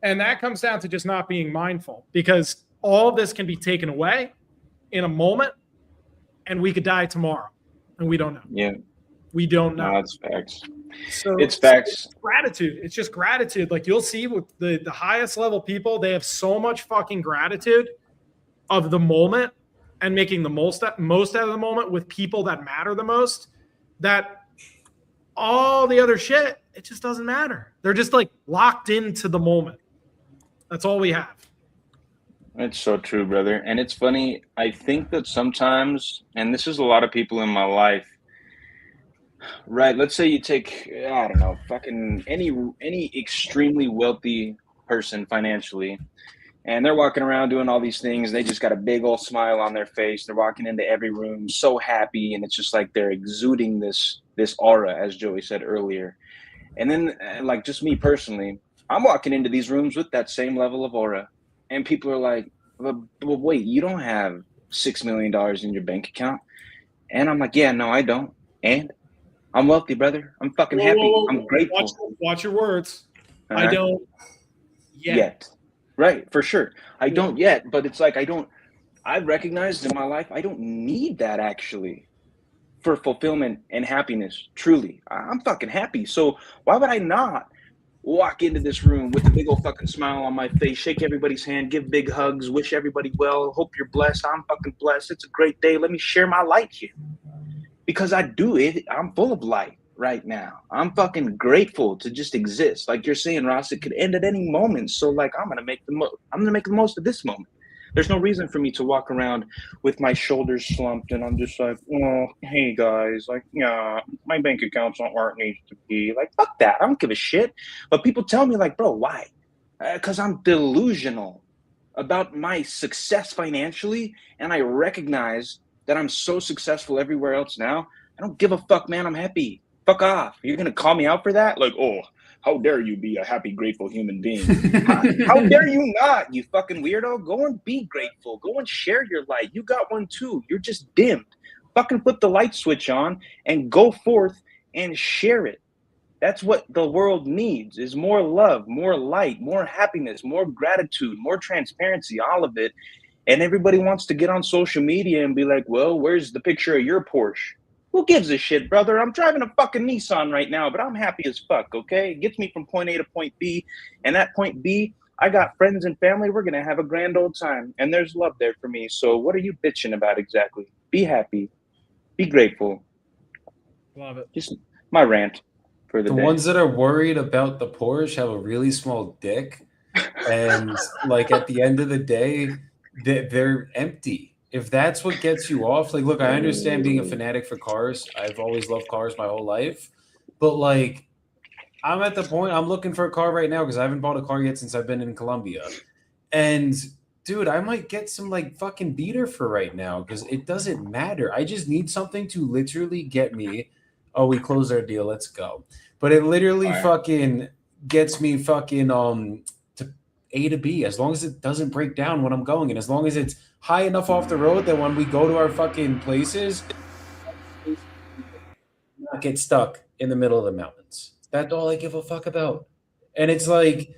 that comes down to just not being mindful, because all of this can be taken away in a moment, and we could die tomorrow, and we don't know.
Yeah.
We don't know.
No, it's facts.
So
it's facts.
It's gratitude. It's just gratitude. Like, you'll see with the highest level people, they have so much fucking gratitude of the moment and making the most out of the moment with people that matter the most, that all the other shit, it just doesn't matter. They're just like locked into the moment. That's all we have.
It's so true, brother. And it's funny. I think that sometimes, and this is a lot of people in my life, right? Let's say you take, I don't know, fucking any extremely wealthy person financially, and they're walking around doing all these things. They just got a big old smile on their face. They're walking into every room so happy, and it's just like they're exuding this aura, as Joey said earlier. And then, like, just me personally, I'm walking into these rooms with that same level of aura, and people are like, but wait, you don't have $6 million in your bank account? And I'm like, yeah, no, I don't. And I'm wealthy, brother. I'm fucking happy. I'm grateful.
Watch your words. I don't yet.
Right, for sure. I don't yet, but it's like I've recognized in my life, I don't need that actually for fulfillment and happiness. Truly, I'm fucking happy. So why would I not walk into this room with a big old fucking smile on my face, shake everybody's hand, give big hugs, wish everybody well, hope you're blessed. I'm fucking blessed. It's a great day. Let me share my light here. Because I do it. I'm full of light right now. I'm fucking grateful to just exist. Like you're saying, Ross, it could end at any moment. So like, I'm going to make the most of this moment. There's no reason for me to walk around with my shoulders slumped and I'm just like, oh, hey guys, like, yeah, my bank account's not where it needs to be. Like, fuck that. I don't give a shit. But people tell me like, bro, why? Because I'm delusional about my success financially. And I recognize that I'm so successful everywhere else now. I don't give a fuck, man. I'm happy. Fuck off. You're going to call me out for that? Like, oh, how dare you be a happy, grateful human being? How dare you not, you fucking weirdo? Go and be grateful. Go and share your light. You got one too. You're just dimmed. Fucking flip the light switch on and go forth and share it. That's what the world needs, is more love, more light, more happiness, more gratitude, more transparency, all of it. And everybody wants to get on social media and be like, well, where's the picture of your Porsche? Who gives a shit, brother? I'm driving a fucking Nissan right now, but I'm happy as fuck, okay? It gets me from point A to point B. And that point B, I got friends and family. We're going to have a grand old time. And there's love there for me. So what are you bitching about exactly? Be happy. Be grateful.
Love it.
Just my rant for the day.
Ones that are worried about the Porsche have a really small dick. And like at the end of the day, they're empty. If that's what gets you off, like, look, I understand being a fanatic for cars. I've always loved cars my whole life. But, like, I'm at the point, I'm looking for a car right now because I haven't bought a car yet since I've been in Colombia. And, dude, I might get some, like, fucking beater for right now because it doesn't matter. I just need something to literally get me, oh, we closed our deal, let's go. But it literally fucking gets me fucking to A to B, as long as it doesn't break down when I'm going, and as long as it's high enough off the road that when we go to our fucking places, not get stuck in the middle of the mountains. That's all I give a fuck about. And it's like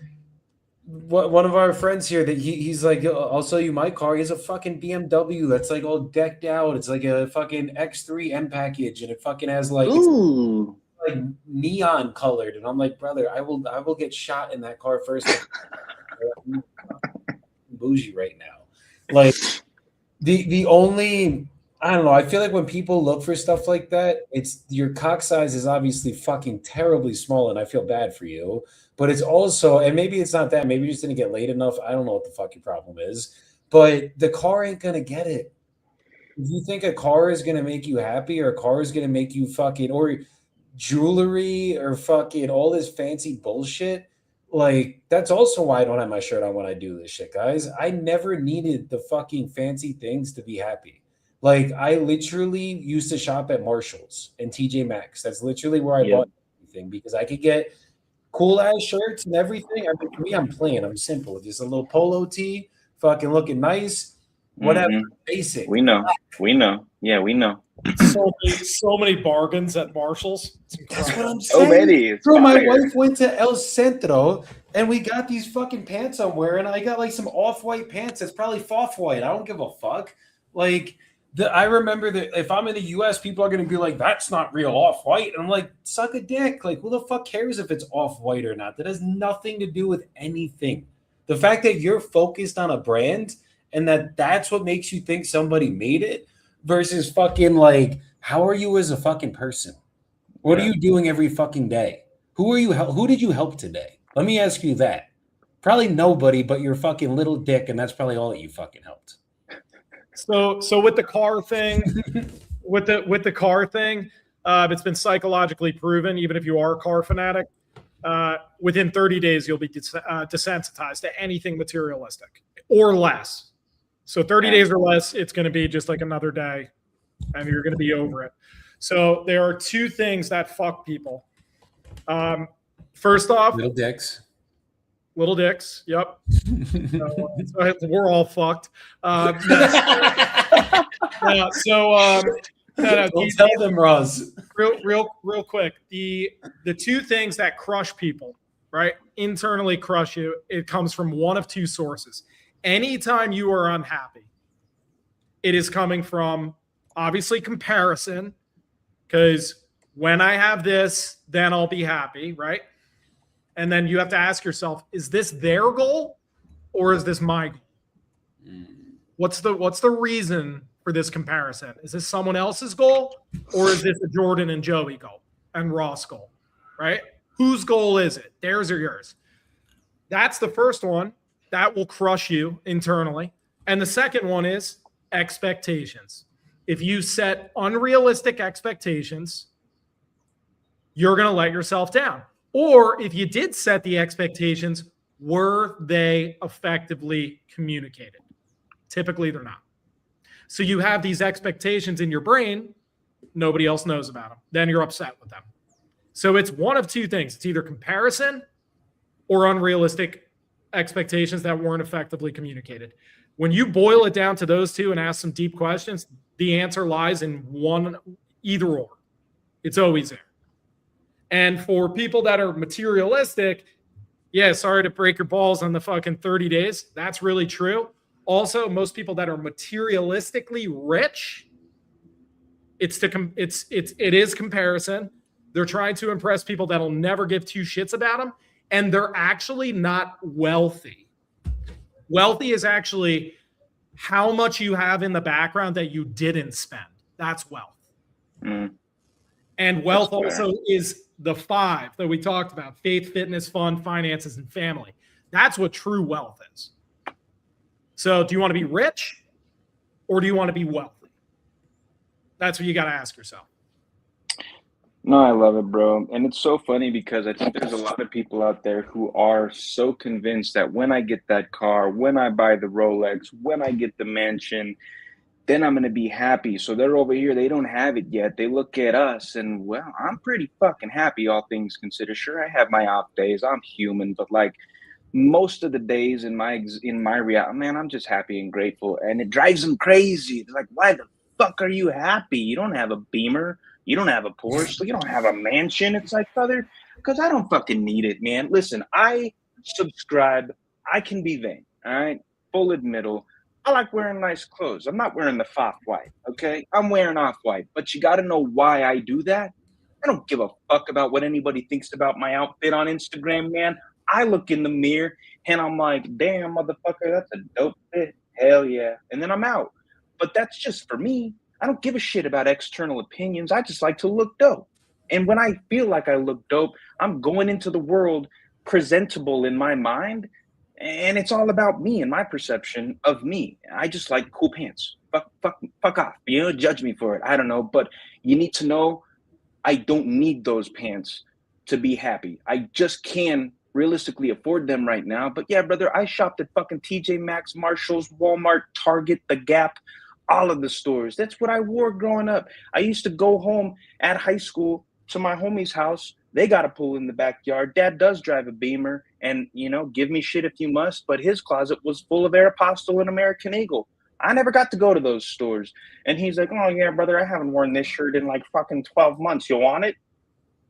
one of our friends here that he's like, I'll sell you my car. He has a fucking BMW that's like all decked out. It's like a fucking X3 M package, and it fucking has like
Ooh.
like neon colored. And I'm like, brother, I will get shot in that car first. I'm bougie right now. Like the only, I don't know. I feel like when people look for stuff like that, it's your cock size is obviously fucking terribly small, and I feel bad for you. But it's also, and maybe it's not that. Maybe you just didn't get laid enough. I don't know what the fuck your problem is. But the car ain't gonna get it. If you think a car is gonna make you happy, or a car is gonna make you fucking, or jewelry, or fucking all this fancy bullshit, like that's also why I don't have my shirt on when I do this shit, guys. I never needed the fucking fancy things to be happy. Like I literally used to shop at Marshalls and TJ Maxx. That's literally where I bought everything, because I could get cool ass shirts and everything. I mean, for me, I'm plain. I'm simple. Just a little polo tee, fucking looking nice, whatever, basic.
We know. Yeah, we know.
So many bargains at Marshalls.
That's what I'm saying.
Oh, baby.
Bro, my wife went to El Centro and we got these fucking pants I'm wearing. I got like some off-white pants. It's probably off-white. I don't give a fuck. Like, I remember that if I'm in the US, people are going to be like, that's not real off-white. And I'm like, suck a dick. Like, who the fuck cares if it's off-white or not? That has nothing to do with anything. The fact that you're focused on a brand and that's what makes you think somebody made it versus fucking like, how are you as a fucking person? What are you doing every fucking day? Who did you help today? Let me ask you that. Probably nobody but your fucking little dick, and that's probably all that you fucking helped.
So with the car thing, it's been psychologically proven, even if you are a car fanatic, within 30 days, you'll be desensitized to anything materialistic or less. So 30 days or less, it's going to be just like another day and you're going to be over it. So there are two things that fuck people. First off,
little dicks. Yep.
So we're all fucked. Don't
tell them, Roz.
Real quick. The two things that crush people, right? Internally crush you. It comes from one of two sources. Anytime you are unhappy, it is coming from obviously comparison, because when I have this, then I'll be happy, right? And then you have to ask yourself, is this their goal or is this my goal? What's the reason for this comparison? Is this someone else's goal or is this a Jordan and Joey goal and Ross goal, right? Whose goal is it? Theirs or yours? That's the first one. That will crush you internally. And the second one is expectations. If you set unrealistic expectations, you're going to let yourself down. Or if you did set the expectations, were they effectively communicated? Typically, they're not. So you have these expectations in your brain, nobody else knows about them. Then you're upset with them. So it's one of two things. It's either comparison or unrealistic expectations that weren't effectively communicated. When you boil it down to those two and ask some deep questions, the answer lies in one, either or. It's always there. And for people that are materialistic, yeah, sorry to break your balls on the fucking 30 days. That's really true. Also, most people that are materialistically rich, it is comparison. They're trying to impress people that'll never give two shits about them. And they're actually not wealthy. Wealthy is actually how much you have in the background that you didn't spend. That's wealth. And wealth also is the five that we talked about: faith, fitness, fun, finances, and family. That's what true wealth is. So do you want to be rich or do you want to be wealthy? That's what you got to ask yourself.
No, I love it, bro. And it's so funny because I think there's a lot of people out there who are so convinced that when I get that car, when I buy the Rolex, when I get the mansion, then I'm going to be happy. So they're over here. They don't have it yet. They look at us and, well, I'm pretty fucking happy, all things considered. Sure, I have my off days. I'm human. But like most of the days in my reality, man, I'm just happy and grateful. And it drives them crazy. It's like, why the fuck are you happy? You don't have a Beamer. You don't have a Porsche. You don't have a mansion. It's like, brother, because I don't fucking need it, man. Listen, I subscribe. I can be vain. All right. Full admittal. I like wearing nice clothes. I'm not wearing the off-white, okay? I'm wearing off-white, but you got to know why I do that. I don't give a fuck about what anybody thinks about my outfit on Instagram, man. I look in the mirror and I'm like, damn, motherfucker, that's a dope fit. Hell yeah. And then I'm out. But that's just for me. I don't give a shit about external opinions. I just like to look dope. And when I feel like I look dope, I'm going into the world presentable in my mind. And it's all about me and my perception of me. I just like cool pants. Fuck off. You know, judge me for it. I don't know. But you need to know I don't need those pants to be happy. I just can realistically afford them right now. But yeah, brother, I shopped at fucking TJ Maxx, Marshalls, Walmart, Target, The Gap, all of the stores. That's what I wore growing up. I used to go home at high school to my homie's house. They got a pool in the backyard. Dad does drive a Beamer and, you know, give me shit if you must, but his closet was full of Aeropostale and American Eagle. I never got to go to those stores. And he's like, oh, yeah, brother, I haven't worn this shirt in like fucking 12 months. You want it?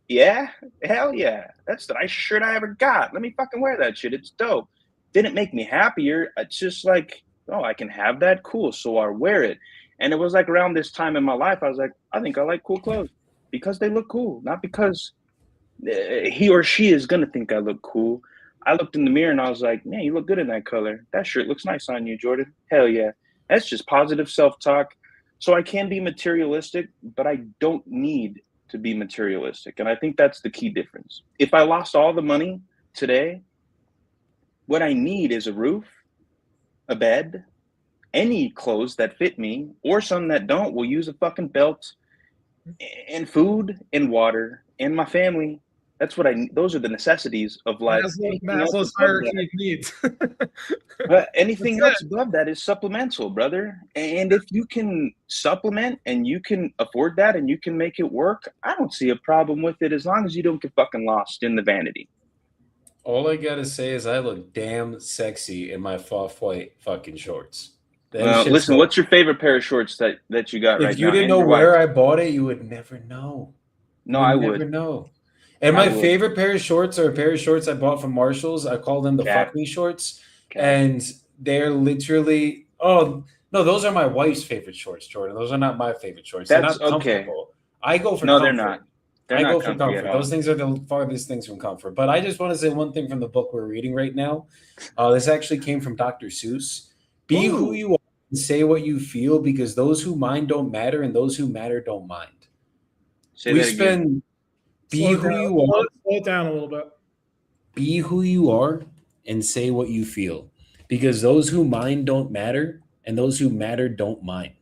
Yeah? Hell yeah. That's the nice shirt I ever got. Let me fucking wear that shit. It's dope. Didn't make me happier. It's just like, oh, I can have that? Cool. So I wear it. And it was like around this time in my life, I was like, I think I like cool clothes because they look cool, not because he or she is going to think I look cool. I looked in the mirror and I was like, man, you look good in that color. That shirt looks nice on you, Jordan. Hell yeah. That's just positive self-talk. So I can be materialistic, but I don't need to be materialistic. And I think that's the key difference. If I lost all the money today, what I need is a roof, a bed, any clothes that fit me, or some that don't will use a fucking belt, and food and water and my family. That's what I need. Those are the necessities of life.
Maslow's hierarchy of needs.
But anything else above that is supplemental, brother. And if you can supplement and you can afford that and you can make it work, I don't see a problem with it as long as you don't get fucking lost in the vanity.
All I gotta say is I look damn sexy in my off-white fucking shorts.
Listen, what's your favorite pair of shorts that you got right now?
If you didn't know where I bought it, you would never know.
No, I would
never know. And my favorite pair of shorts are a pair of shorts I bought from Marshalls. I call them the fuck me shorts. And they're literally, oh, no, those are my wife's favorite shorts, Jordan. Those are not my favorite shorts. They're not comfortable. I go for comfort.
They're not.
I go for comfort. Those things are the farthest things from comfort. But I just want to say one thing from the book we're reading right now. This actually came from Dr. Seuss. Be who you are and say what you feel, because those who mind don't matter and those who matter don't mind. Be who you are.
Slow it down a little bit.
Be who you are and say what you feel, because those who mind don't matter and those who matter don't mind.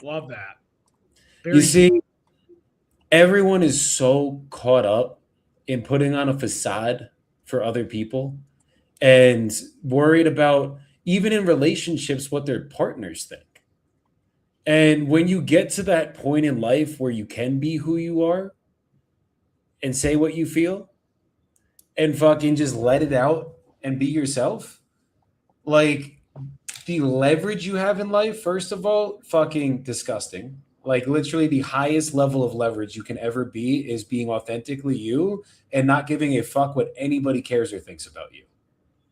Love that.
You see, everyone is so caught up in putting on a facade for other people and worried about, even in relationships, what their partners think. And when you get to that point in life where you can be who you are and say what you feel and fucking just let it out and be yourself, like, the leverage you have in life, first of all, fucking disgusting. Like, literally the highest level of leverage you can ever be is being authentically you and not giving a fuck what anybody cares or thinks about you.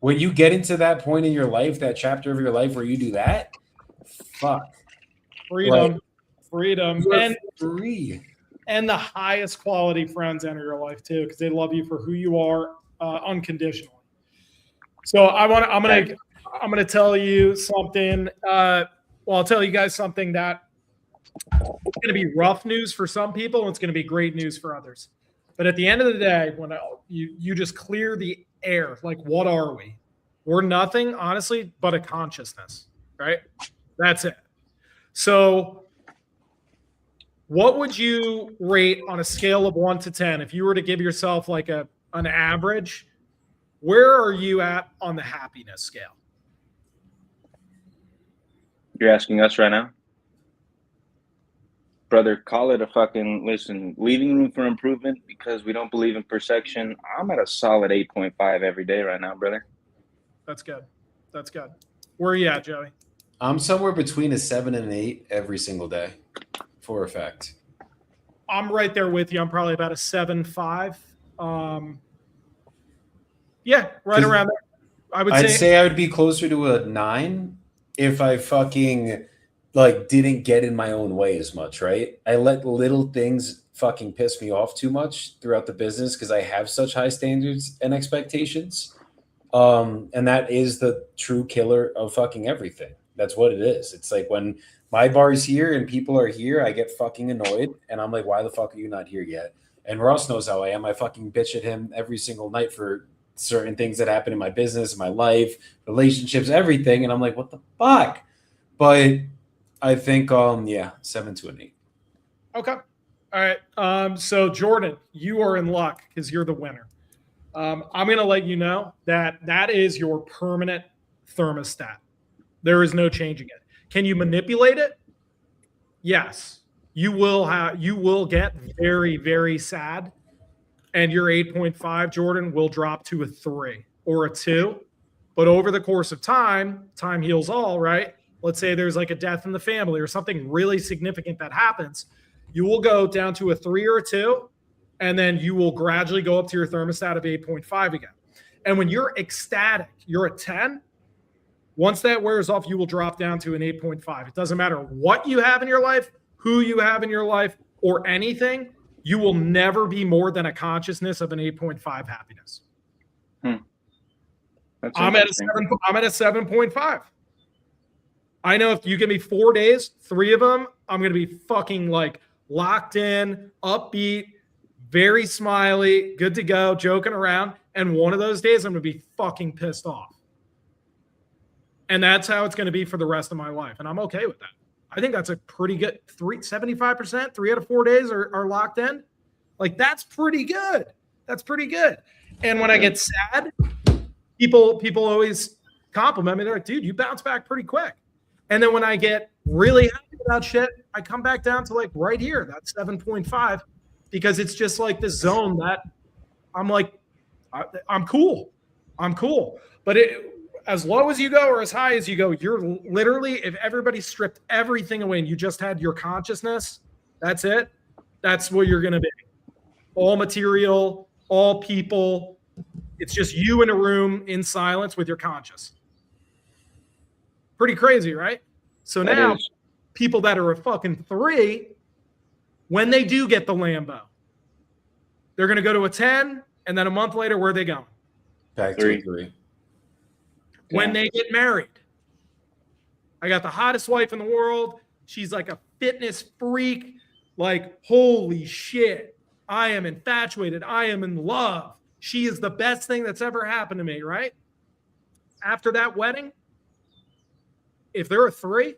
When you get into that point in your life, that chapter of your life where you do that, fuck.
Freedom. And
free.
And the highest quality friends enter your life too, because they love you for who you are unconditionally. So I'm gonna tell you something. I'll tell you guys something that it's going to be rough news for some people, and it's going to be great news for others. But at the end of the day, when you just clear the air, like, what are we? We're nothing, honestly, but a consciousness, right? That's it. So what would you rate on a scale of 1 to 10 if you were to give yourself like an average? Where are you at on the happiness scale?
You're asking us right now? Brother, call it a fucking listen, leaving room for improvement because we don't believe in perfection. I'm at a solid 8.5 every day right now, brother.
That's good. That's good. Where are you at, Joey?
I'm somewhere between a 7 and an 8 every single day, for a fact.
I'm right there with you. I'm probably about a 7.5. Yeah, right around there.
I'd say I would be closer to a 9 if I fucking like didn't get in my own way as much, right? I let little things fucking piss me off too much throughout the business because I have such high standards and expectations. And that is the true killer of fucking everything. That's what it is. It's like when my bar's here and people are here, I get fucking annoyed and I'm like, why the fuck are you not here yet? And Ross knows how I am. I fucking bitch at him every single night for certain things that happen in my business, my life, relationships, everything. And I'm like, what the fuck? But I think, 7 to an 8.
Okay. All right. So Jordan, you are in luck because you're the winner. I'm going to let you know that is your permanent thermostat. There is no changing it. Can you manipulate it? Yes. You will get very, very sad. And your 8.5, Jordan, will drop to a 3 or a 2. But over the course of time heals all, right? Let's say there's like a death in the family or something really significant that happens. You will go down to a 3 or a 2, and then you will gradually go up to your thermostat of 8.5 again. And when you're ecstatic, you're a 10. Once that wears off, you will drop down to an 8.5. It doesn't matter what you have in your life, who you have in your life, or anything. You will never be more than a consciousness of an 8.5 happiness. I'm at a 7.5. I know if you give me 4 days, 3 of them, I'm going to be fucking like locked in, upbeat, very smiley, good to go, joking around. And one of those days, I'm going to be fucking pissed off. And that's how it's going to be for the rest of my life. And I'm okay with that. I think that's a pretty good 75%, 3 out of 4 days are locked in. Like, that's pretty good. That's pretty good. And when I get sad, people always compliment me. They're like, dude, you bounce back pretty quick. And then when I get really happy about shit, I come back down to like right here, that's 7.5, because it's just like the zone that I'm like, I'm cool. I'm cool. But as low as you go or as high as you go, you're literally, if everybody stripped everything away and you just had your consciousness, that's it. That's what you're going to be. All material, all people. It's just you in a room in silence with your conscious. Pretty crazy, right? So now people that are a fucking 3, when they do get the Lambo, they're going to go to a 10, and then a month later, where are they going?
Back to a 3.
When they get married, I got the hottest wife in the world. She's like a fitness freak. Like, holy shit, I am infatuated. I am in love. She is the best thing that's ever happened to me, right? After that wedding, if they're a 3,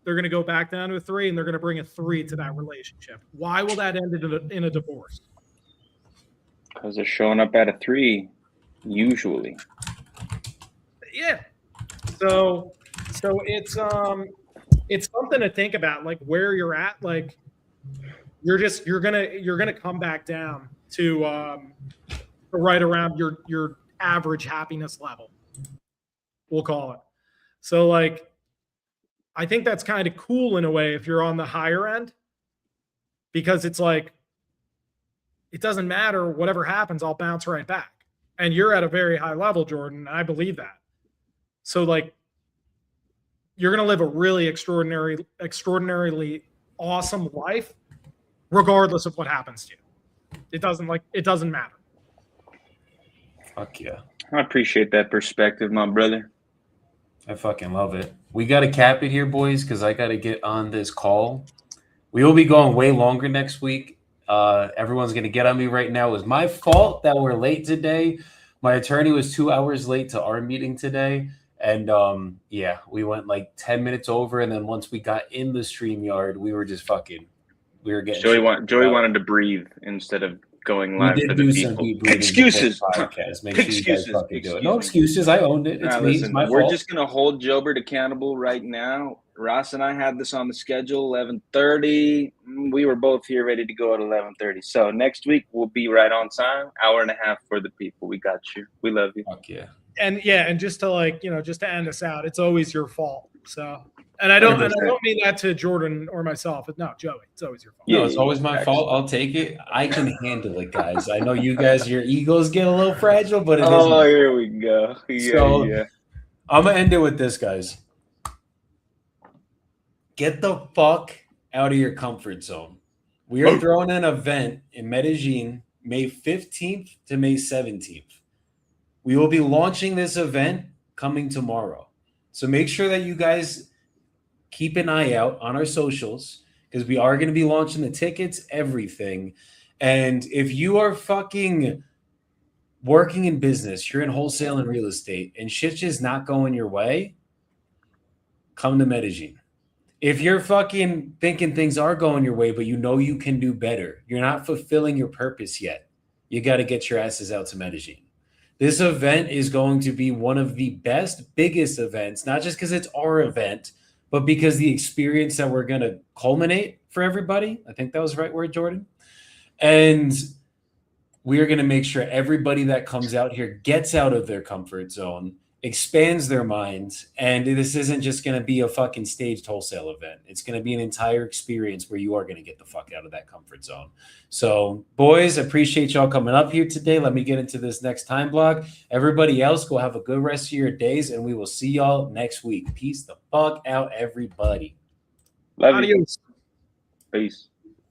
they're going to go back down to a 3, and they're going to bring a 3 to that relationship. Why will that end in a divorce?
Because they're showing up at a 3, usually.
Yeah. So it's something to think about, like where you're at. Like you're gonna come back down to right around your average happiness level, we'll call it. So like, I think that's kind of cool in a way if you're on the higher end, because it's like, it doesn't matter, whatever happens, I'll bounce right back. And you're at a very high level, Jordan. And I believe that. So like, you're going to live a really extraordinarily awesome life, regardless of what happens to you. It doesn't matter.
Fuck yeah.
I appreciate that perspective, my brother.
I fucking love it. We got to cap it here, boys, because I got to get on this call. We will be going way longer next week. Everyone's going to get on me right now. It was my fault that we're late today. My attorney was 2 hours late to our meeting today. And we went like 10 minutes over. And then once we got in the StreamYard, we were just fucking, we were getting.
Joey wanted to breathe instead of going
We
live
did
for
do
the
some
people.
deep breathing
Excuses.
before the podcast. Make sure you guys
Excuses.
fucking do it.
Excuse
No
me.
excuses. I owned it. It's
Nah,
me.
listen,
It's my
we're
fault.
just gonna hold Jobert accountable right now. Ross and I had this on the schedule, 11:30. We were both here ready to go at 11:30. So next week we'll be right on time. Hour and a half for the people. We got you. We love you.
Fuck yeah.
And just to just to end us out, it's always your fault. So, and I don't
100%.
mean that to Jordan or myself. No, Joey, it's always your fault.
No,
Yeah,
it's always my fault. I'll take it. I can handle it, guys. I know you guys, your egos get a little fragile, but it is.
Oh, here we go. Yeah,
So-
yeah.
I'm gonna end it with this, guys. Get the fuck out of your comfort zone. We are throwing an event in Medellin, May 15th to May 17th. We will be launching this event coming tomorrow. So make sure that you guys keep an eye out on our socials because we are going to be launching the tickets, everything. And if you are fucking working in business, you're in wholesale and real estate, and shit's just not going your way, come to Medellin. If you're fucking thinking things are going your way, but you know you can do better, you're not fulfilling your purpose yet, you got to get your asses out to Medellin. This event is going to be one of the best, biggest events, not just because it's our event, but because the experience that we're going to culminate for everybody. I think that was the right word, Jordan. And we are going to make sure everybody that comes out here gets out of their comfort zone, expands their minds, and this isn't just going to be a fucking staged wholesale event. It's going to be an entire experience where you are going to get the fuck out of that comfort zone. So, boys, appreciate y'all coming up here today. Let me get into this next time block. Everybody else, go have a good rest of your days, and we will see y'all next week. Peace the fuck out, everybody.
Love you.
Adios.
Peace.